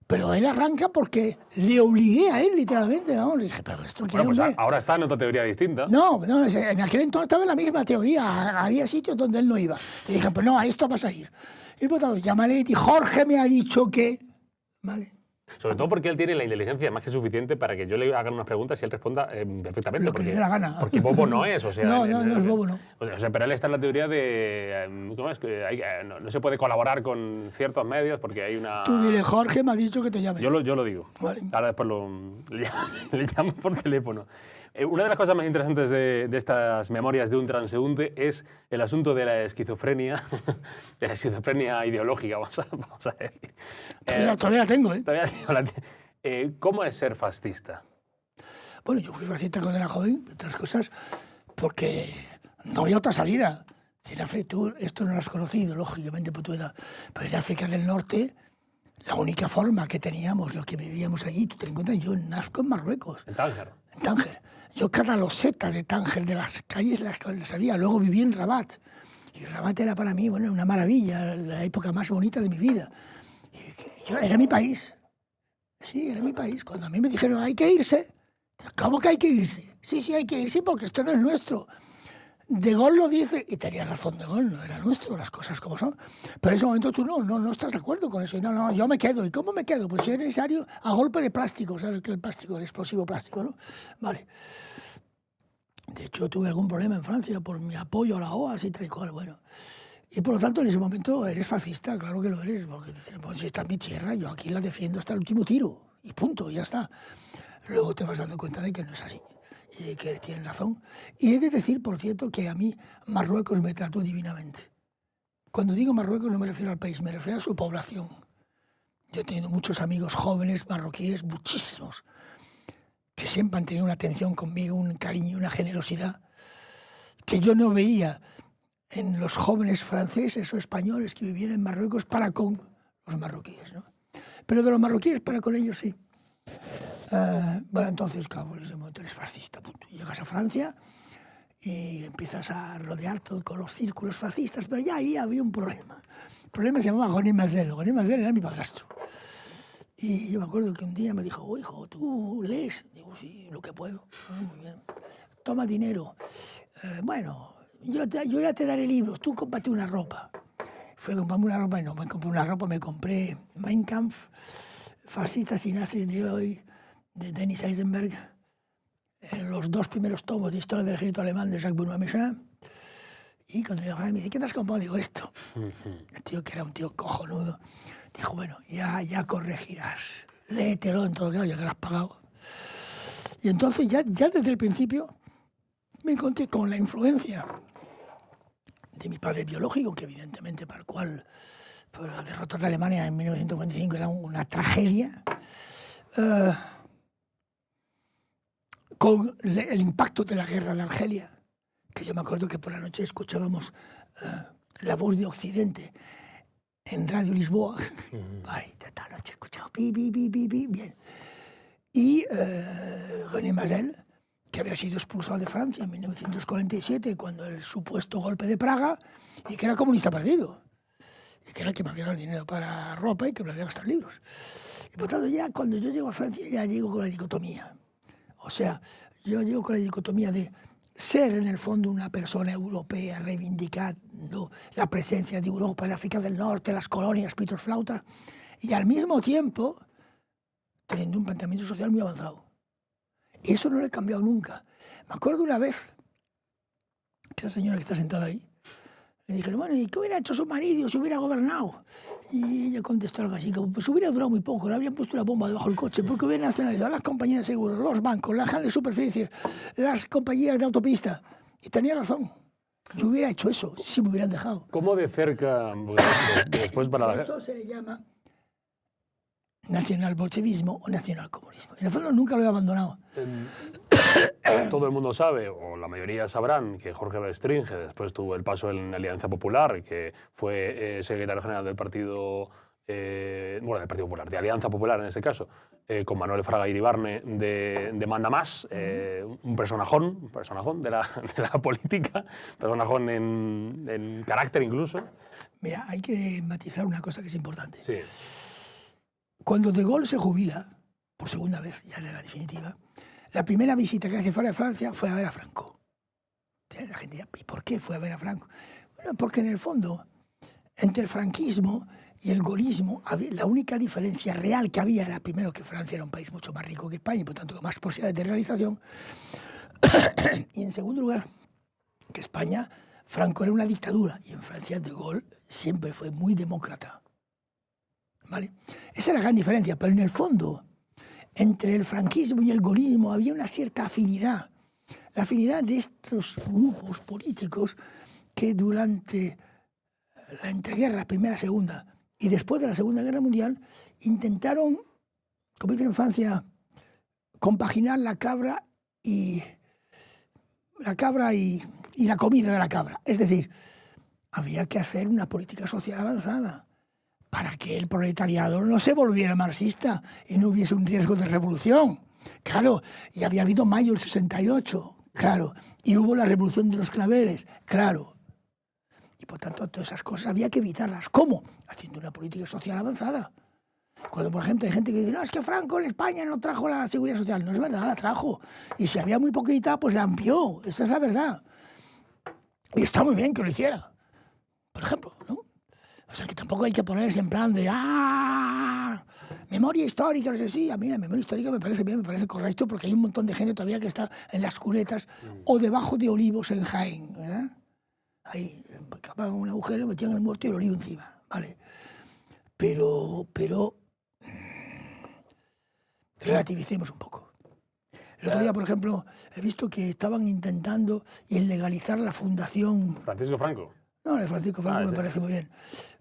Pero él arranca porque le obligué a él, literalmente. ¿No? Le dije, pero esto qué, pues ahora está en otra teoría distinta. No, en aquel entonces estaba en la misma teoría. Había sitios donde él no iba. Le dije, pues no, a esto vas a ir. Y por tanto, llámale y Jorge me ha dicho que... Vale. Sobre todo porque él tiene la inteligencia más que suficiente para que yo le haga unas preguntas y él responda perfectamente. Lo que le dé la gana. Porque bobo no es, o sea... No es bobo, no. O sea, pero él está en la teoría de... ¿Cómo es? Que no se puede colaborar con ciertos medios porque hay una... Tú dile, Jorge me ha dicho que te llame. Yo lo digo. Vale. Ahora después le llamo por teléfono. Una de las cosas más interesantes de estas memorias de un transeúnte es el asunto de la esquizofrenia, ideológica, vamos a decir. Todavía la tengo, ¿eh? ¿Cómo es ser fascista? Bueno, yo fui fascista cuando era joven, de otras cosas, porque no había otra salida. En África, tú esto no lo has conocido, lógicamente, por tu edad, pero en África del Norte, la única forma que teníamos, los que vivíamos allí, tú ten en cuenta, yo nazco en Marruecos. En Tánger. Yo cada loseta de Tánger, de las calles, las sabía. Luego viví en Rabat. Y Rabat era para mí, bueno, una maravilla, la época más bonita de mi vida. Era mi país. Sí, era mi país. Cuando a mí me dijeron, hay que irse. ¿Cómo que hay que irse? Sí, hay que irse porque esto no es nuestro. De Gaulle lo dice, y tenía razón De Gaulle, no era nuestro, las cosas como son. Pero en ese momento tú no estás de acuerdo con eso. Y no, yo me quedo. ¿Y cómo me quedo? Pues si es necesario, a golpe de plástico, ¿sabes qué es el plástico? El explosivo plástico, ¿no? Vale. De hecho, tuve algún problema en Francia por mi apoyo a la OAS y tal y cual, bueno. Y por lo tanto, en ese momento eres fascista, claro que lo eres, porque pues, si está en mi tierra, yo aquí la defiendo hasta el último tiro. Y punto, ya está. Luego te vas dando cuenta de que no es así. Y que tienen razón. Y he de decir, por cierto, que a mí Marruecos me trató divinamente. Cuando digo Marruecos no me refiero al país, me refiero a su población. Yo he tenido muchos amigos jóvenes marroquíes, muchísimos, que siempre han tenido una atención conmigo, un cariño, una generosidad, que yo no veía en los jóvenes franceses o españoles que vivían en Marruecos para con los marroquíes, ¿no? Pero de los marroquíes para con ellos sí. Bueno, entonces, claro, en ese momento eres fascista. Punto. Llegas a Francia y empiezas a rodear todo con los círculos fascistas, pero ya ahí había un problema. El problema se llamaba René Mazel. René Mazel era mi padrastro. Y yo me acuerdo que un día me dijo, oh, hijo, ¿tú lees? Digo, sí, lo que puedo. Muy bien. Toma dinero. Bueno, yo ya te daré libros, tú cómprate una ropa. Fui a comprarme una ropa y no me compré una ropa, me compré Mein Kampf, Fascistas y nazis de hoy, de Denis Eisenberg, los 2 primeros tomos de Historia del Ejército Alemán de Jacques Benoît Méchain. Y cuando llegaba me dice, ¿qué te has comprado? Digo, esto. El tío, que era un tío cojonudo, dijo, bueno, ya corregirás. Léetelo en todo caso, ya que lo has pagado. Y entonces ya desde el principio me encontré con la influencia de mi padre biológico, que evidentemente para el cual pues, la derrota de Alemania en 1945 era una tragedia, con el impacto de la guerra de Argelia, que yo me acuerdo que por la noche escuchábamos La Voz de Occidente en Radio Lisboa. Vale, esta noche escuchaba bien. Y René Mazel, que había sido expulsado de Francia en 1947, cuando el supuesto golpe de Praga, y que era comunista perdido, y que era el que me había dado el dinero para ropa y que me había gastado en libros. Y por tanto, ya cuando yo llego a Francia, ya llego con la dicotomía. O sea, yo llego con la dicotomía de ser en el fondo una persona europea reivindicando la presencia de Europa en África del Norte, las colonias, pitos flautas, y al mismo tiempo teniendo un planteamiento social muy avanzado. Y eso no lo he cambiado nunca. Me acuerdo una vez que esa señora que está sentada ahí, le dijeron, bueno, ¿y qué hubiera hecho su marido si hubiera gobernado? Y ella contestó algo así, como, pues hubiera durado muy poco, le habrían puesto una bomba debajo del coche, porque hubiera nacionalizado las compañías de seguros, los bancos, las grandes superficies, las compañías de autopista. Y tenía razón. Yo hubiera hecho eso, si me hubieran dejado. ¿Cómo de cerca, después para la guerra? Esto se le llama nacionalbolchevismo o nacionalcomunismo. En el fondo nunca lo he abandonado. Todo el mundo sabe, o la mayoría sabrán, que Jorge Bestringe después tuvo el paso en Alianza Popular, que fue secretario general del Partido, del Partido Popular, de Alianza Popular en este caso, con Manuel Fraga Iribarne de Manda Más, un personajón de la política, personajón en carácter incluso. Mira, hay que matizar una cosa que es importante. Sí. Cuando De Gaulle se jubila, por segunda vez, ya de la definitiva, la primera visita que hace fuera de Francia fue a ver a Franco. La gente dirá, ¿y por qué fue a ver a Franco? Bueno, porque en el fondo, entre el franquismo y el gaullismo, la única diferencia real que había era, primero, que Francia era un país mucho más rico que España y por tanto con más posibilidades de realización. Y en segundo lugar, que España, Franco era una dictadura y en Francia De Gaulle siempre fue muy demócrata. ¿Vale? Esa es la gran diferencia, pero en el fondo, entre el franquismo y el gaullismo había una cierta afinidad. La afinidad de estos grupos políticos que durante la entreguerra, primera, segunda, y después de la Segunda Guerra Mundial, intentaron, como dicen en Francia, compaginar la cabra y la comida de la cabra. Es decir, había que hacer una política social avanzada para que el proletariado no se volviera marxista y no hubiese un riesgo de revolución. Claro, y había habido mayo del 68, claro, y hubo la revolución de los claveles, claro. Y por tanto, todas esas cosas había que evitarlas. ¿Cómo? Haciendo una política social avanzada. Cuando, por ejemplo, hay gente que dice, no, es que Franco en España no trajo la seguridad social. No es verdad, la trajo. Y si había muy poquita, pues la amplió. Esa es la verdad. Y está muy bien que lo hiciera, por ejemplo, ¿no? O sea, que tampoco hay que ponerse en plan de memoria histórica, no sé si. A mí la memoria histórica me parece bien, me parece correcto, porque hay un montón de gente todavía que está en las cunetas o debajo de olivos en Jaén, ¿verdad? Ahí, cavaban un agujero, metían el muerto y el olivo encima, ¿vale? Pero relativicemos un poco. El otro día, por ejemplo, he visto que estaban intentando ilegalizar la fundación... ¿Francisco Franco? No, la de Francisco Franco me parece muy bien.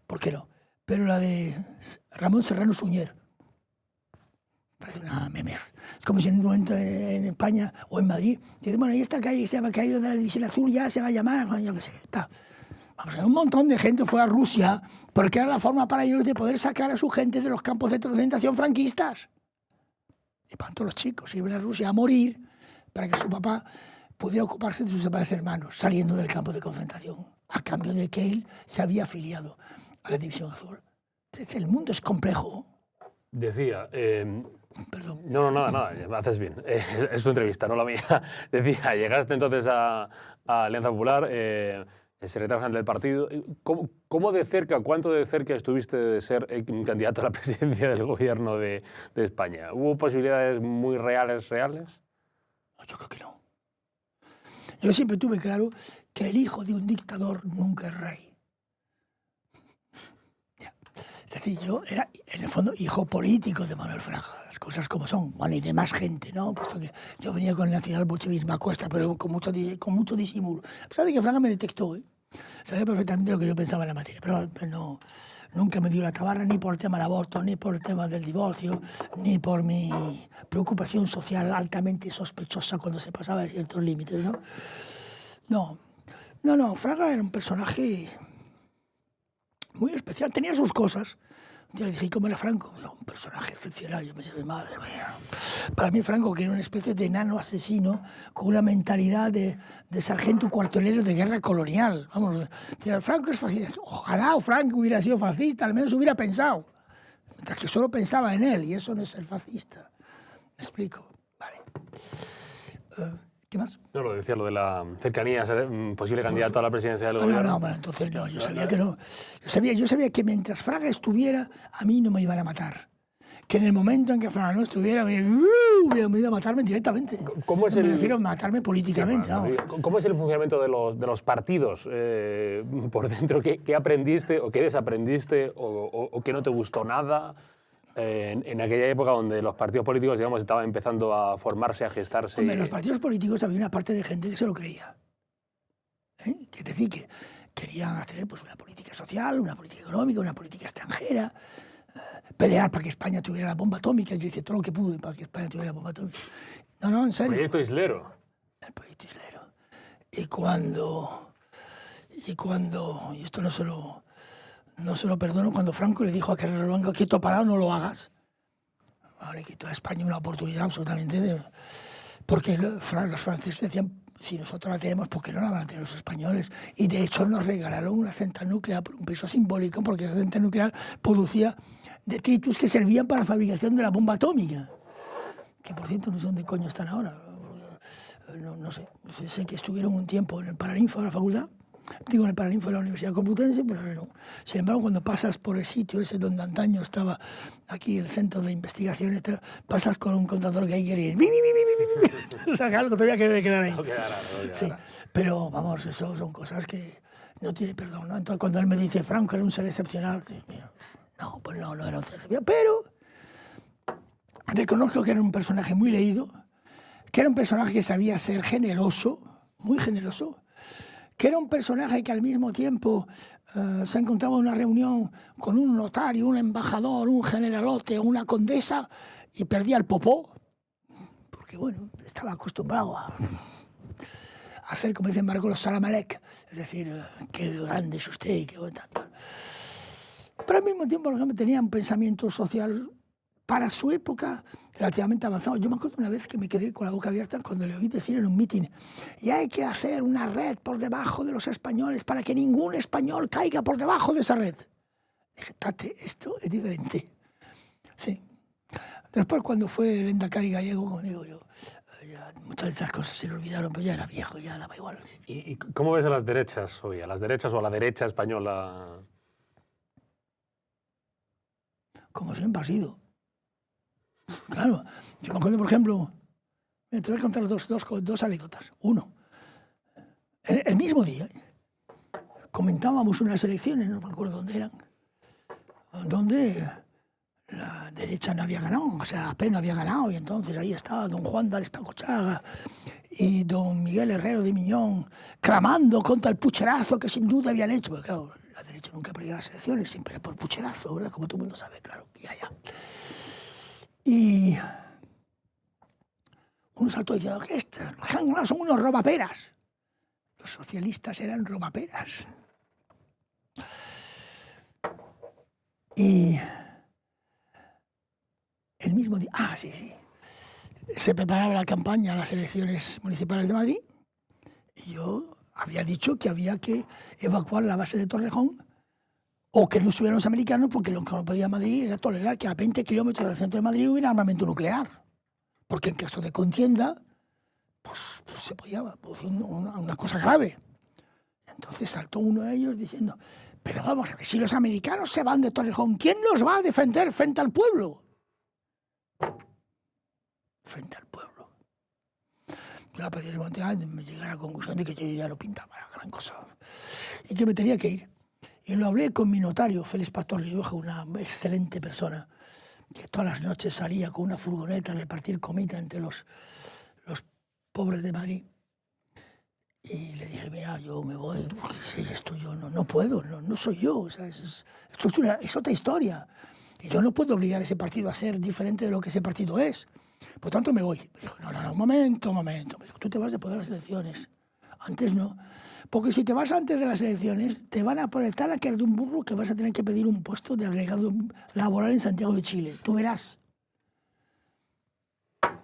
¿Por qué no? Pero la de Ramón Serrano Suñer parece una memez. Es como si en un momento en España o en Madrid dicen, bueno, y esta calle se ha caído de la División Azul, ya se va a llamar, yo qué sé, está. Vamos a ver, un montón de gente fue a Rusia porque era la forma para ellos de poder sacar a su gente de los campos de concentración franquistas. Y para todos los chicos iban a Rusia a morir para que su papá pudiera ocuparse de sus demás hermanos saliendo del campo de concentración, a cambio de que él se había afiliado a la División Azul. Entonces, el mundo es complejo. Decía... Perdón. No, nada, haces bien. Es tu entrevista, no la mía. Decía, llegaste entonces a Alianza Popular, el secretario general del partido. ¿Cómo de cerca, cuánto de cerca estuviste de ser candidato a la presidencia del gobierno de España? ¿Hubo posibilidades muy reales? Yo creo que no. Yo siempre tuve claro que el hijo de un dictador nunca es rey. Es decir, yo era, en el fondo, hijo político de Manuel Fraga, las cosas como son, bueno, y de más gente, ¿no? Puesto que yo venía con el nacionalbolchevismo a cuesta, pero con mucho disimulo. Sabe que Fraga me detectó, ¿eh? Sabía perfectamente lo que yo pensaba en la materia, pero no, nunca me dio la tabarra ni por el tema del aborto, ni por el tema del divorcio, ni por mi preocupación social altamente sospechosa cuando se pasaba de ciertos límites, ¿no? No, Fraga era un personaje muy especial, tenía sus cosas. Yo le dije, ¿cómo era Franco? Un personaje excepcional, yo me dije, madre mía. Para mí Franco, que era una especie de enano asesino con una mentalidad de sargento cuartelero de guerra colonial. Vamos, Franco es fascista. Ojalá Franco hubiera sido fascista, al menos hubiera pensado. Mientras que solo pensaba en él, y eso no es ser fascista. ¿Me explico? Vale. ¿Qué más? No, lo decía, lo de la cercanía, ser posible candidato a la presidencia del gobierno. No, bueno, entonces no, yo sabía que no. Yo sabía que mientras Fraga estuviera, a mí no me iban a matar. Que en el momento en que Fraga no estuviera, me iba a matarme directamente. ¿Cómo es me refiero a matarme políticamente. Sí, ¿cómo es el funcionamiento de los partidos por dentro? ¿Qué aprendiste o qué desaprendiste o qué no te gustó nada? En aquella época donde los partidos políticos, digamos, estaban empezando a formarse, a gestarse... Hombre, en los partidos políticos había una parte de gente que se lo creía. Es decir, que querían hacer pues, una política social, una política económica, una política extranjera, pelear para que España tuviera la bomba atómica. Yo hice todo lo que pude para que España tuviera la bomba atómica. No, en serio. El proyecto islero. El proyecto islero. Y cuando... Y esto no se lo perdono, cuando Franco le dijo a Carrero Blanco, quieto parado, no lo hagas. Vale, quitó a España una oportunidad absolutamente porque los franceses decían, si nosotros la tenemos, ¿por qué no la van a tener los españoles? Y de hecho nos regalaron una central nuclear por un peso simbólico, porque esa central nuclear producía detritus que servían para la fabricación de la bomba atómica. Que por cierto no sé dónde coño están ahora. No sé. Sé que estuvieron un tiempo en el Paraninfo de la facultad. Digo, en el Paraninfo de la Universidad Complutense, pero no. Sin embargo, cuando pasas por el sitio ese donde antaño estaba aquí el centro de investigación, pasas con un contador Geiger y o sea, que algo todavía que debe quedar ahí. Sí, pero vamos, eso son cosas que no tiene perdón, ¿no? Entonces, cuando él me dice, Franco era un ser excepcional, no, pues no era un ser excepcional, pero reconozco que era un personaje muy leído, que era un personaje que sabía ser generoso, muy generoso, que era un personaje que al mismo tiempo se encontraba en una reunión con un notario, un embajador, un generalote, una condesa, y perdía el popó, porque bueno, estaba acostumbrado a hacer, como dicen Marcos, los salamalek, es decir, qué grande es usted, qué tal. Pero al mismo tiempo, por ejemplo, tenía un pensamiento social para su época relativamente avanzado. Yo me acuerdo una vez que me quedé con la boca abierta cuando le oí decir en un mitin, y hay que hacer una red por debajo de los españoles para que ningún español caiga por debajo de esa red. Dije, tate, esto es diferente. Sí. Después, cuando fue el Endacari gallego, como digo yo, ya muchas de esas cosas se le olvidaron, pero ya era viejo, ya daba igual. ¿Y cómo ves a las derechas hoy? ¿A las derechas o a la derecha española? Como siempre ha sido. Claro, yo me acuerdo, por ejemplo, te voy a contar dos anécdotas. Uno, el mismo día comentábamos unas elecciones, no me acuerdo dónde eran, donde la derecha no había ganado, o sea, apenas había ganado, y entonces ahí estaba don Juan de Pacochaga y don Miguel Herrero de Miñón clamando contra el pucherazo que sin duda habían hecho, porque claro, la derecha nunca perdió las elecciones, siempre era por pucherazo, ¿verdad? Como todo el mundo sabe, claro, ya. Y uno saltó diciendo que estas son unos robaperas. Los socialistas eran robaperas. Y el mismo día, sí, se preparaba la campaña a las elecciones municipales de Madrid y yo había dicho que había que evacuar la base de Torrejón o que no estuvieran los americanos, porque lo que no podía Madrid era tolerar que a 20 kilómetros del centro de Madrid hubiera armamento nuclear. Porque en caso de contienda, pues se podía producir una cosa grave. Entonces saltó uno de ellos diciendo, pero vamos a ver, si los americanos se van de Torrejón, ¿quién nos va a defender frente al pueblo? Frente al pueblo. Yo a partir de ese momento me llegué a la conclusión de que yo ya no pintaba la gran cosa y que me tenía que ir. Y lo hablé con mi notario, Félix Pastor Rioja, una excelente persona, que todas las noches salía con una furgoneta a repartir comida entre los pobres de Madrid. Y le dije, mira, yo me voy, porque si esto yo no puedo, no soy yo. O sea, esto es otra historia. Y yo no puedo obligar a ese partido a ser diferente de lo que ese partido es. Por tanto, me voy. Me dijo, no, un momento. Me dijo, tú te vas después de las elecciones. Antes no. Porque si te vas antes de las elecciones, te van a poner tal a que eres de un burro que vas a tener que pedir un puesto de agregado laboral en Santiago de Chile. Tú verás.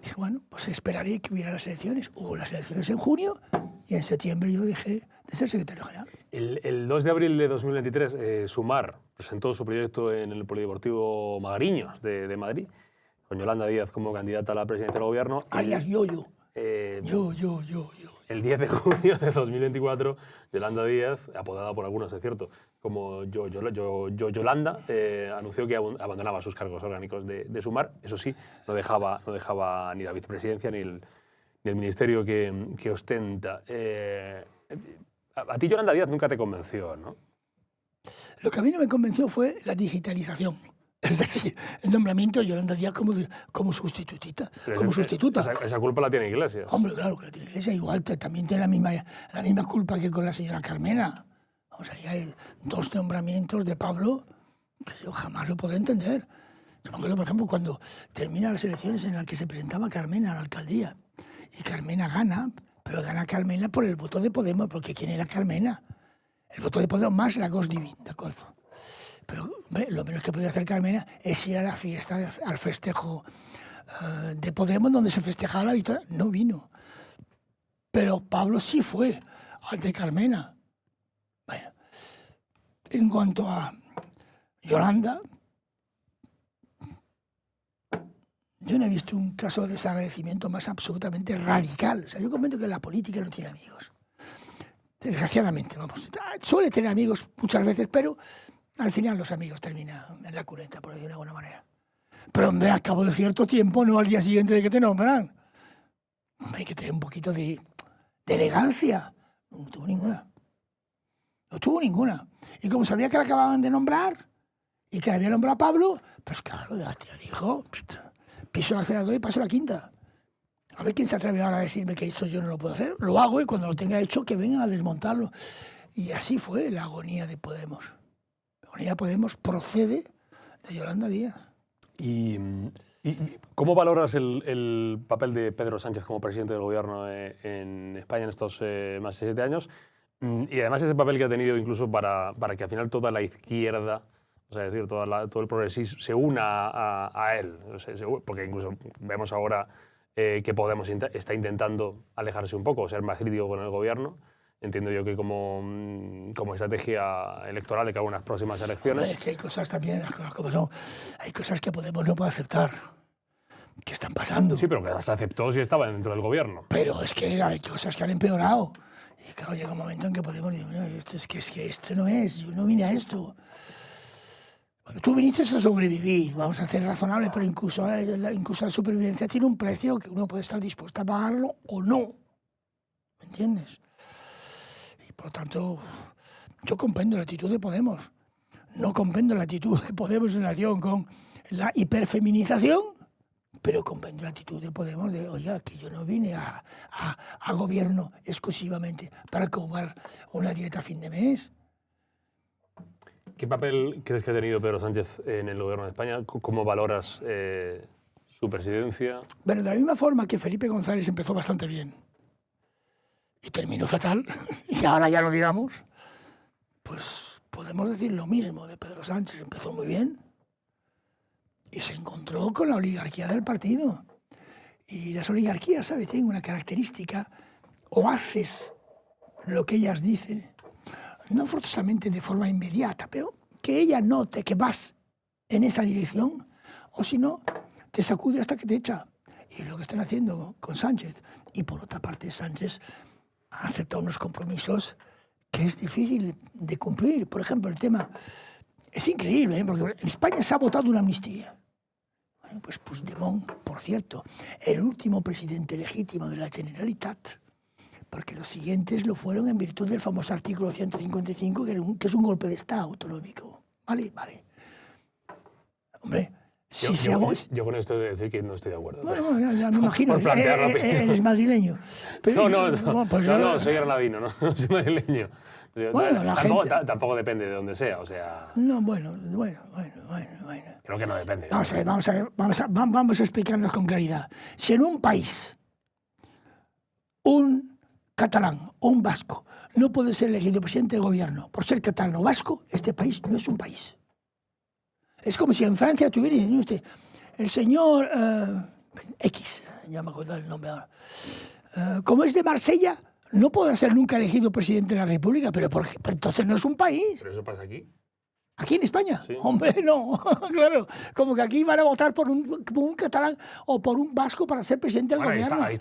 Dije, bueno, pues esperaré que hubiera las elecciones. Hubo las elecciones en junio y en septiembre yo dejé de ser secretario general. El 2 de abril de 2023, Sumar presentó su proyecto en el Polideportivo Magariños de Madrid, con Yolanda Díaz como candidata a la presidencia del gobierno. Arias, yo. El 10 de junio de 2024, Yolanda Díaz, apodada por algunos, es cierto, como Yolanda, anunció que abandonaba sus cargos orgánicos de Sumar. Eso sí, no dejaba ni la vicepresidencia ni el ministerio que ostenta. A ti Yolanda Díaz nunca te convenció, ¿no? Lo que a mí no me convenció fue la digitalización. Es decir, el nombramiento de Yolanda Díaz como sustituta. Esa culpa la tiene Iglesias. Hombre, claro que la tiene Iglesias. Igual también tiene la misma culpa que con la señora Carmena. O sea, hay dos nombramientos de Pablo que yo jamás lo puedo entender. Yo me acuerdo, por ejemplo, cuando terminan las elecciones en las que se presentaba Carmena a la alcaldía. Y Carmena gana, pero gana Carmena por el voto de Podemos, porque ¿quién era Carmena? El voto de Podemos más la Gos Divin, ¿de acuerdo? Pero, hombre, lo menos que podía hacer Carmena es ir a la fiesta, al festejo de Podemos, donde se festejaba la victoria. No vino. Pero Pablo sí fue al de Carmena. Bueno, en cuanto a Yolanda, yo no he visto un caso de desagradecimiento más absolutamente radical. O sea, yo comento que la política no tiene amigos. Desgraciadamente, vamos. Suele tener amigos muchas veces, pero al final los amigos terminan en la cuneta, por decirlo de alguna manera. Pero hombre, al cabo de cierto tiempo, no al día siguiente de que te nombran. Hombre, hay que tener un poquito de elegancia. No tuvo ninguna. No tuvo ninguna. Y como sabía que la acababan de nombrar y que la había nombrado a Pablo, pues claro, la tía dijo, piso el acelerador y paso la quinta. A ver quién se atreve ahora a decirme que eso yo no lo puedo hacer. Lo hago y cuando lo tenga hecho que vengan a desmontarlo. Y así fue la agonía de Podemos. La agonía de Podemos procede de Yolanda Díaz. ¿Y cómo valoras el papel de Pedro Sánchez como presidente del gobierno en España en estos más de 7 años? Y además ese papel que ha tenido incluso para que al final toda la izquierda, o O sea, es decir, todo el progresismo se una a él. Porque incluso vemos ahora que Podemos está intentando alejarse un poco, ser más crítico con el gobierno. Entiendo yo que como estrategia electoral de cada una de las próximas elecciones. Es que hay cosas también, las cosas como son, hay cosas que Podemos no puede aceptar, que están pasando. Sí, pero que las aceptó si estaba dentro del gobierno. Pero es que hay cosas que han empeorado. Y claro, llega un momento en que Podemos decir, bueno, es que esto no es, yo no vine a esto. Bueno, tú viniste a sobrevivir, vamos a ser razonables, pero incluso la supervivencia tiene un precio que uno puede estar dispuesto a pagarlo o no. ¿Me entiendes? Y por lo tanto, yo comprendo la actitud de Podemos. No comprendo la actitud de Podemos en relación con la hiperfeminización, pero comprendo la actitud de Podemos de, oye, que yo no vine a gobierno exclusivamente para cobrar una dieta a fin de mes. ¿Qué papel crees que ha tenido Pedro Sánchez en el gobierno de España? ¿Cómo valoras su presidencia? Bueno, de la misma forma que Felipe González empezó bastante bien y terminó fatal, y ahora ya lo digamos, pues podemos decir lo mismo de Pedro Sánchez. Empezó muy bien y se encontró con la oligarquía del partido. Y las oligarquías, ¿sabes?, tienen una característica: o haces lo que ellas dicen, no forzosamente de forma inmediata, pero que ella note que vas en esa dirección, o si no, te sacude hasta que te echa. Y es lo que están haciendo con Sánchez. Y por otra parte, Sánchez ha aceptado unos compromisos que es difícil de cumplir. Por ejemplo, el tema... Es increíble, ¿eh? Porque en España se ha votado una amnistía. Bueno, pues Puigdemont, por cierto, el último presidente legítimo de la Generalitat, porque los siguientes lo fueron en virtud del famoso artículo 155, que es un golpe de Estado autonómico. ¿Vale? Vale. Hombre, yo con esto de decir que no estoy de acuerdo. No, ya me imagino. Por plantear la opinión. Eres madrileño. Pero, no, soy granadino, no soy madrileño. Bueno, la gente... Tampoco depende de donde sea, o sea... No, bueno. Creo que no depende. Vamos a explicarnos con claridad. Si en un país un catalán o un vasco no puede ser elegido presidente de gobierno por ser catalán o vasco, este país no es un país. Es como si en Francia tuviera, dice usted, el señor X, ya me acuerdo el nombre ahora, como es de Marsella, no podrá ser nunca elegido presidente de la República, pero entonces no es un país. ¿Pero eso pasa aquí? ¿Aquí en España? Sí. Hombre, no, claro. Como que aquí van a votar por un catalán o por un vasco para ser presidente del gobierno. Ahí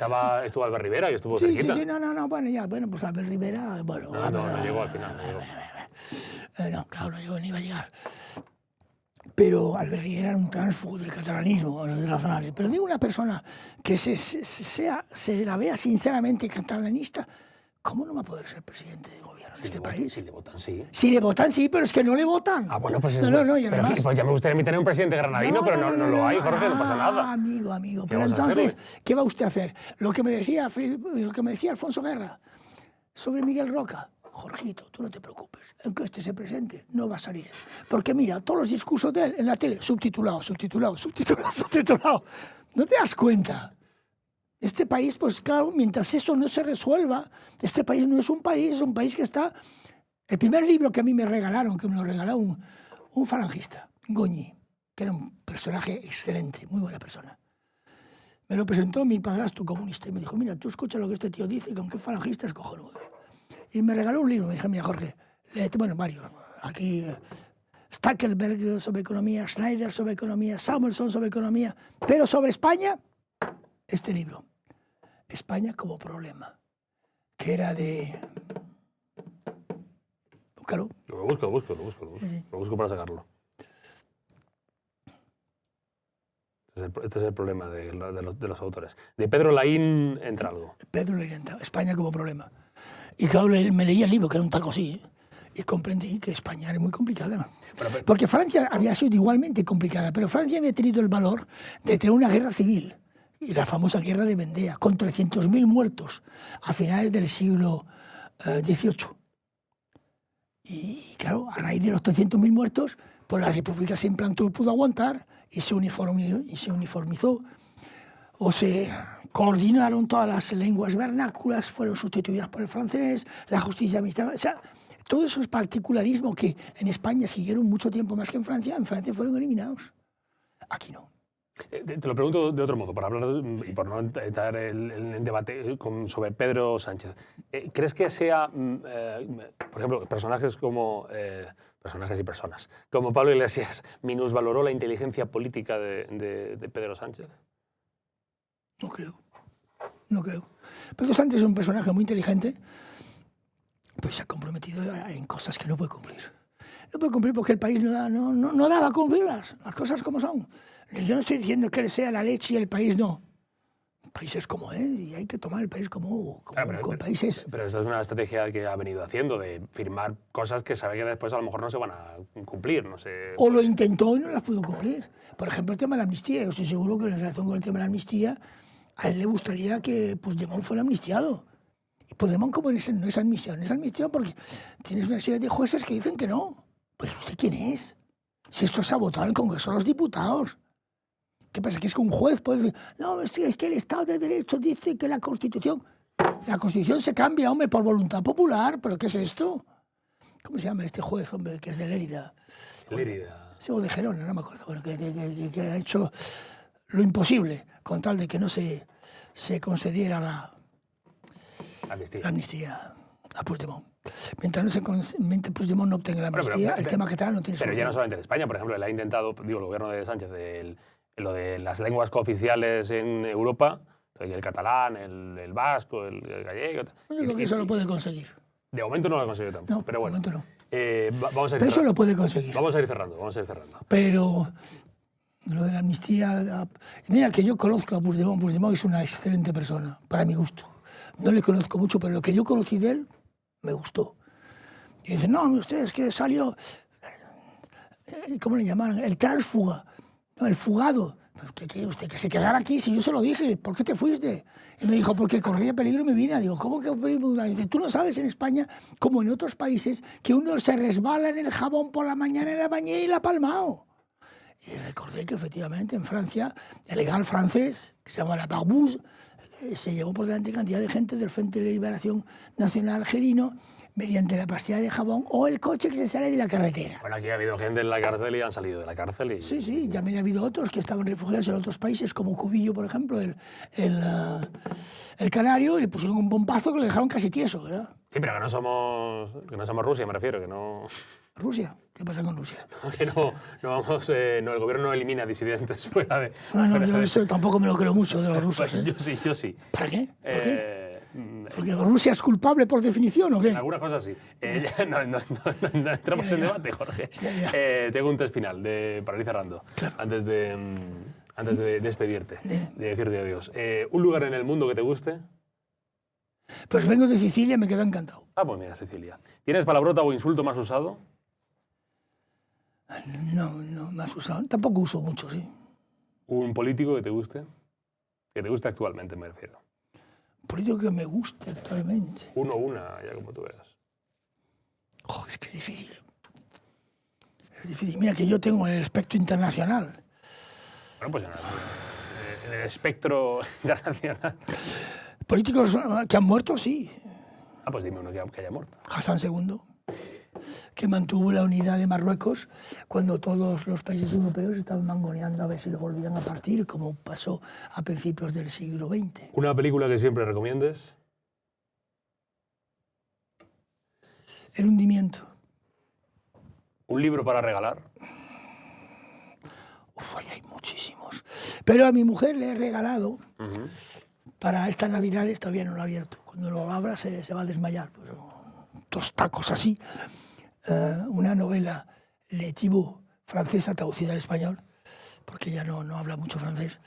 estuvo Albert Rivera y estuvo Sí, cerquita. sí, no, bueno, pues Albert Rivera, bueno... No llegó al final, no llegó. No, claro, no llegó, ni iba a llegar. Pero Albert Rivera era un tránsfugo del catalanismo, es razonable. Pero digo, una persona que se la vea sinceramente catalanista, ¿cómo no va a poder ser presidente de gobierno en este país? Si le votan, sí. Si le votan, sí, pero es que no le votan. Ah, bueno, pues No, y además... Pues ya me gustaría a mí tener un presidente granadino, pero no lo hay, Jorge, no pasa nada. Amigo. Pero entonces, ¿qué va usted a hacer? Lo que me decía Alfonso Guerra sobre Miguel Roca. Jorgito, tú no te preocupes, aunque este se presente, no va a salir. Porque mira, todos los discursos de él en la tele, subtitulado. ¿No te das cuenta? Este país, pues claro, mientras eso no se resuelva, este país no es un país, es un país que está... El primer libro que a mí me regalaron, que me lo regaló un falangista, Goñi, que era un personaje excelente, muy buena persona. Me lo presentó mi padrastro comunista y me dijo, mira, tú escucha lo que este tío dice, que aunque es falangista es cojonudo. Y me regaló un libro, me dijo, mira, Jorge, léete, bueno, varios. Aquí, Stackelberg sobre economía, Schneider sobre economía, Samuelson sobre economía, pero sobre España, este libro, España como problema, que era de... Búscalo. Lo busco para sacarlo. Este es el problema de los autores. De Pedro Laín entra algo. Pedro Laín entra, España como problema. Y claro, me leía el libro, que era un taco así, y comprendí que España era muy complicada. Porque Francia había sido igualmente complicada, pero Francia había tenido el valor de tener una guerra civil, y la famosa guerra de Vendée, con 300.000 muertos a finales del siglo XVIII. Y claro, a raíz de los 300.000 muertos, pues la República se implantó y pudo aguantar, y se uniformizó, o se coordinaron todas las lenguas vernáculas, fueron sustituidas por el francés, la justicia administrativa, o sea, todos esos particularismos que en España siguieron mucho tiempo más que en Francia fueron eliminados. Aquí no. Te lo pregunto de otro modo, para hablar y por no entrar en debate sobre Pedro Sánchez. ¿Crees que sea, por ejemplo, personajes y personas, como Pablo Iglesias, minusvaloró la inteligencia política de Pedro Sánchez? No creo. No creo. Pedro Sánchez es un personaje muy inteligente, pues se ha comprometido en cosas que no puede cumplir. No puede cumplir porque el país no da para cumplirlas, las cosas como son. Yo no estoy diciendo que él sea la leche y el país no. El país es como es y hay que tomar el país como países. Pero esto es una estrategia que ha venido haciendo, de firmar cosas que sabe que después a lo mejor no se van a cumplir, no sé. O lo intentó y no las pudo cumplir. Por ejemplo, el tema de la amnistía. Yo estoy seguro que en relación con el tema de la amnistía, a él le gustaría que Puigdemont fuera amnistiado. Y Puigdemont como no es amnistía porque tienes una serie de jueces que dicen que no. Pues ¿usted quién es? Si esto se ha votado en el Congreso de los Diputados. ¿Qué pasa? Que es que un juez puede decir, no, es que el Estado de Derecho dice que la Constitución se cambia, hombre, por voluntad popular. ¿Pero qué es esto? ¿Cómo se llama este juez, hombre, que es de Lérida? Lérida. Sí, o de Gerona, no me acuerdo. Bueno, que ha hecho lo imposible con tal de que no se concediera la amnistía a Puigdemont. Mientras Puigdemont no obtenga la amnistía, el tema catalán no tiene solución. Pero ya no solamente en España, por ejemplo, él ha intentado, el gobierno de Sánchez, lo de las lenguas cooficiales en Europa, el catalán, el vasco, el gallego. Yo creo que eso lo puede conseguir. De momento no lo ha conseguido tampoco. No, pero bueno, de momento no. Vamos a ir pero eso lo puede conseguir. Vamos a ir cerrando. Pero lo de la amnistía... Mira, que yo conozco a Puigdemont. Puigdemont es una excelente persona, para mi gusto. No le conozco mucho, pero lo que yo conocí de él me gustó. Y dice, no, usted es que salió... ¿Cómo le llamaron? El tránsfuga. No, el fugado. ¿Qué quiere usted? Que se quedara aquí, si yo se lo dije. ¿Por qué te fuiste? Y me dijo, porque corría peligro mi vida. Digo, ¿cómo que peligro mi vida? Dice, tú no sabes en España, como en otros países, que uno se resbala en el jabón por la mañana en la bañera y la ha palmado. Y recordé que efectivamente en Francia, el legal francés, que se llama la Barbouze, se llevó por delante cantidad de gente del Frente de Liberación Nacional Algerino mediante la pastilla de jabón o el coche que se sale de la carretera. Bueno, aquí ha habido gente en la cárcel y han salido de la cárcel. Sí, también ha habido otros que estaban refugiados en otros países, como Cubillo, por ejemplo, el canario, y le pusieron un bombazo que lo dejaron casi tieso, ¿verdad? Sí, pero que no somos Rusia, me refiero, que no... ¿Rusia? ¿Qué pasa con Rusia? Que no vamos, el gobierno no elimina disidentes fuera de... Bueno, yo eso tampoco me lo creo mucho de los rusos. Yo sí. ¿Para qué? ¿Por qué? ¿Porque Rusia es culpable por definición o qué? Algunas cosas sí. No entramos en debate, Jorge. Tengo un test final para ir cerrando, claro. antes de despedirte, de decirte adiós. ¿Un lugar en el mundo que te guste? Pues vengo de Sicilia, me quedo encantado. Ah, pues mira, Sicilia. ¿Tienes palabrota o insulto más usado? No, más usado. Tampoco uso mucho, sí. ¿Un político que te guste? Que te guste actualmente, me refiero. Político que me guste actualmente. Uno o una, ya como tú veas. Oh, es que es difícil. Es difícil. Mira que yo tengo el espectro internacional. Bueno, pues en el espectro internacional. Políticos que han muerto, sí. Ah, pues dime uno que haya muerto. Hassan II, que mantuvo la unidad de Marruecos cuando todos los países europeos estaban mangoneando a ver si lo volvían a partir, como pasó a principios del siglo XX. ¿Una película que siempre recomiendes? El hundimiento. ¿Un libro para regalar? Uf, ahí hay muchísimos. Pero a mi mujer le he regalado, para estas Navidades, todavía no lo he abierto. Cuando lo abra se va a desmayar. Pues, dos tacos así. Una novela Le Thibaut, francesa, traducida al español, porque ella no habla mucho francés,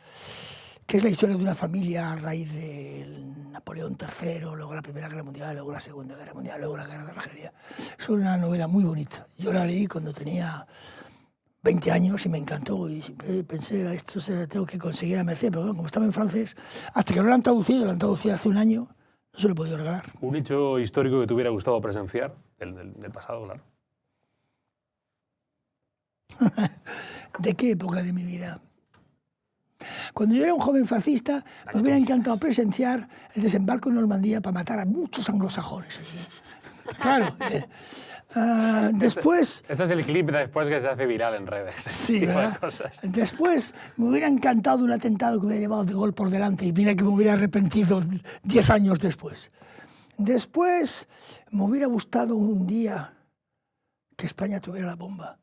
que es la historia de una familia a raíz de Napoleón III, luego la Primera Guerra Mundial, luego la Segunda Guerra Mundial, luego la Guerra de Argelia. Es una novela muy bonita. Yo la leí cuando tenía 20 años y me encantó. Y pensé, esto se lo tengo que conseguir a merced, pero como estaba en francés, hasta que no lo han traducido hace un año, no se lo he podido regalar. ¿Un hecho histórico que te hubiera gustado presenciar? Del pasado, claro. ¿De qué época de mi vida? Cuando yo era un joven fascista, me hubiera encantado presenciar el desembarco en Normandía para matar a muchos anglosajones allí. Claro, Después... Este es el clip después que se hace viral en redes. Sí, ¿verdad? Después me hubiera encantado un atentado que me hubiera llevado de gol por delante y mira que me hubiera arrepentido 10 años después. Después me hubiera gustado un día que España tuviera la bomba,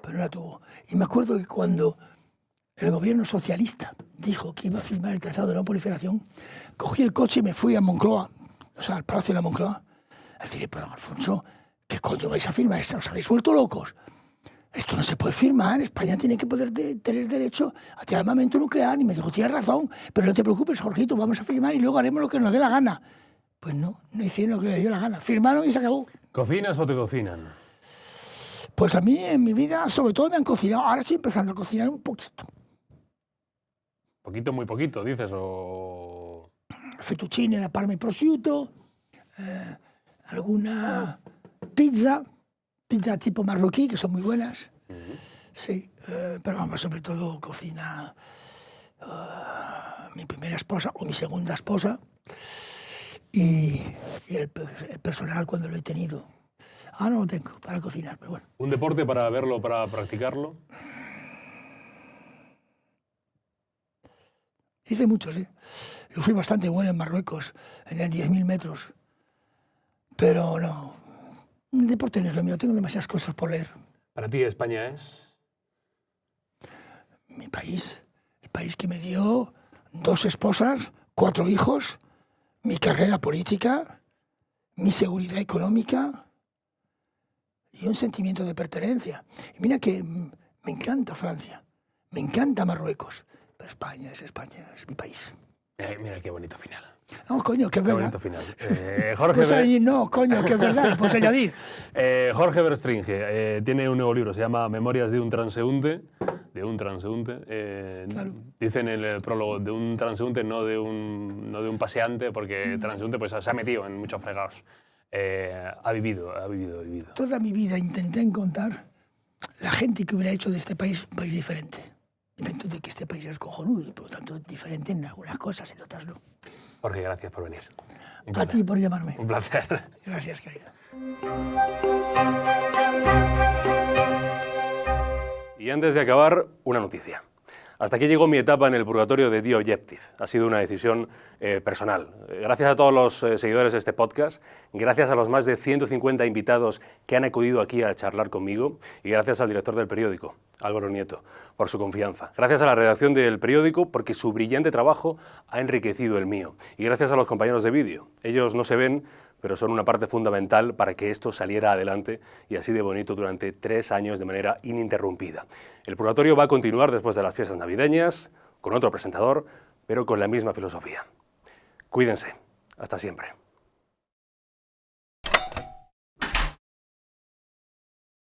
pero no la tuvo. Y me acuerdo que cuando el gobierno socialista dijo que iba a firmar el Tratado de No Proliferación, cogí el coche y me fui a Moncloa, o sea, al Palacio de la Moncloa, a decirle, pero Alfonso, ¿qué coño vais a firmar esto? ¿Os habéis vuelto locos? Esto no se puede firmar, España tiene que poder tener derecho a tirar armamento nuclear. Y me dijo, tienes razón, pero no te preocupes, Jorgito, vamos a firmar y luego haremos lo que nos dé la gana. Pues no hicieron lo que les dio la gana. Firmaron y se acabó. ¿Cocinas o te cocinan? Pues a mí en mi vida, sobre todo, me han cocinado. Ahora estoy empezando a cocinar un poquito. Poquito, muy poquito, dices, o... Fettuccine, la parma y prosciutto, alguna pizza tipo marroquí, que son muy buenas. Sí, pero vamos, sobre todo cocina mi primera esposa o mi segunda esposa y el personal cuando lo he tenido. Ahora no lo tengo para cocinar, pero bueno. ¿Un deporte para verlo, para practicarlo? Hice muchos, ¿eh? Yo fui bastante bueno en Marruecos, en el 10.000 metros. Pero no, el deporte no es lo mío, tengo demasiadas cosas por leer. ¿Para ti España es? Mi país, el país que me dio 2 esposas, 4 hijos, mi carrera política, mi seguridad económica y un sentimiento de pertenencia. Y mira que me encanta Francia, me encanta Marruecos, pero España, es mi país. Mira qué bonito final. No, coño, que es verdad. Qué bonito final. Jorge, pues ahí no, coño, que es verdad, lo puedes añadir. Jorge Verstringe tiene un nuevo libro, se llama Memorias de un transeúnte. Claro. Dice en el prólogo, de un transeúnte, no de un paseante, porque transeúnte pues, se ha metido en muchos fregados. Ha vivido. Toda mi vida intenté encontrar la gente que hubiera hecho de este país un país diferente. Intento de que este país es cojonudo y por lo tanto diferente en algunas cosas, en otras no. Jorge, gracias por venir. A ti por llamarme. Un placer. Gracias, querido. Y antes de acabar, una noticia. Hasta aquí llegó mi etapa en el purgatorio de The Objective. Ha sido una decisión personal. Gracias a todos los seguidores de este podcast, gracias a los más de 150 invitados que han acudido aquí a charlar conmigo y gracias al director del periódico, Álvaro Nieto, por su confianza. Gracias a la redacción del periódico porque su brillante trabajo ha enriquecido el mío. Y gracias a los compañeros de vídeo. Ellos no se ven, pero son una parte fundamental para que esto saliera adelante y así de bonito durante 3 años de manera ininterrumpida. El purgatorio va a continuar después de las fiestas navideñas, con otro presentador, pero con la misma filosofía. Cuídense. Hasta siempre.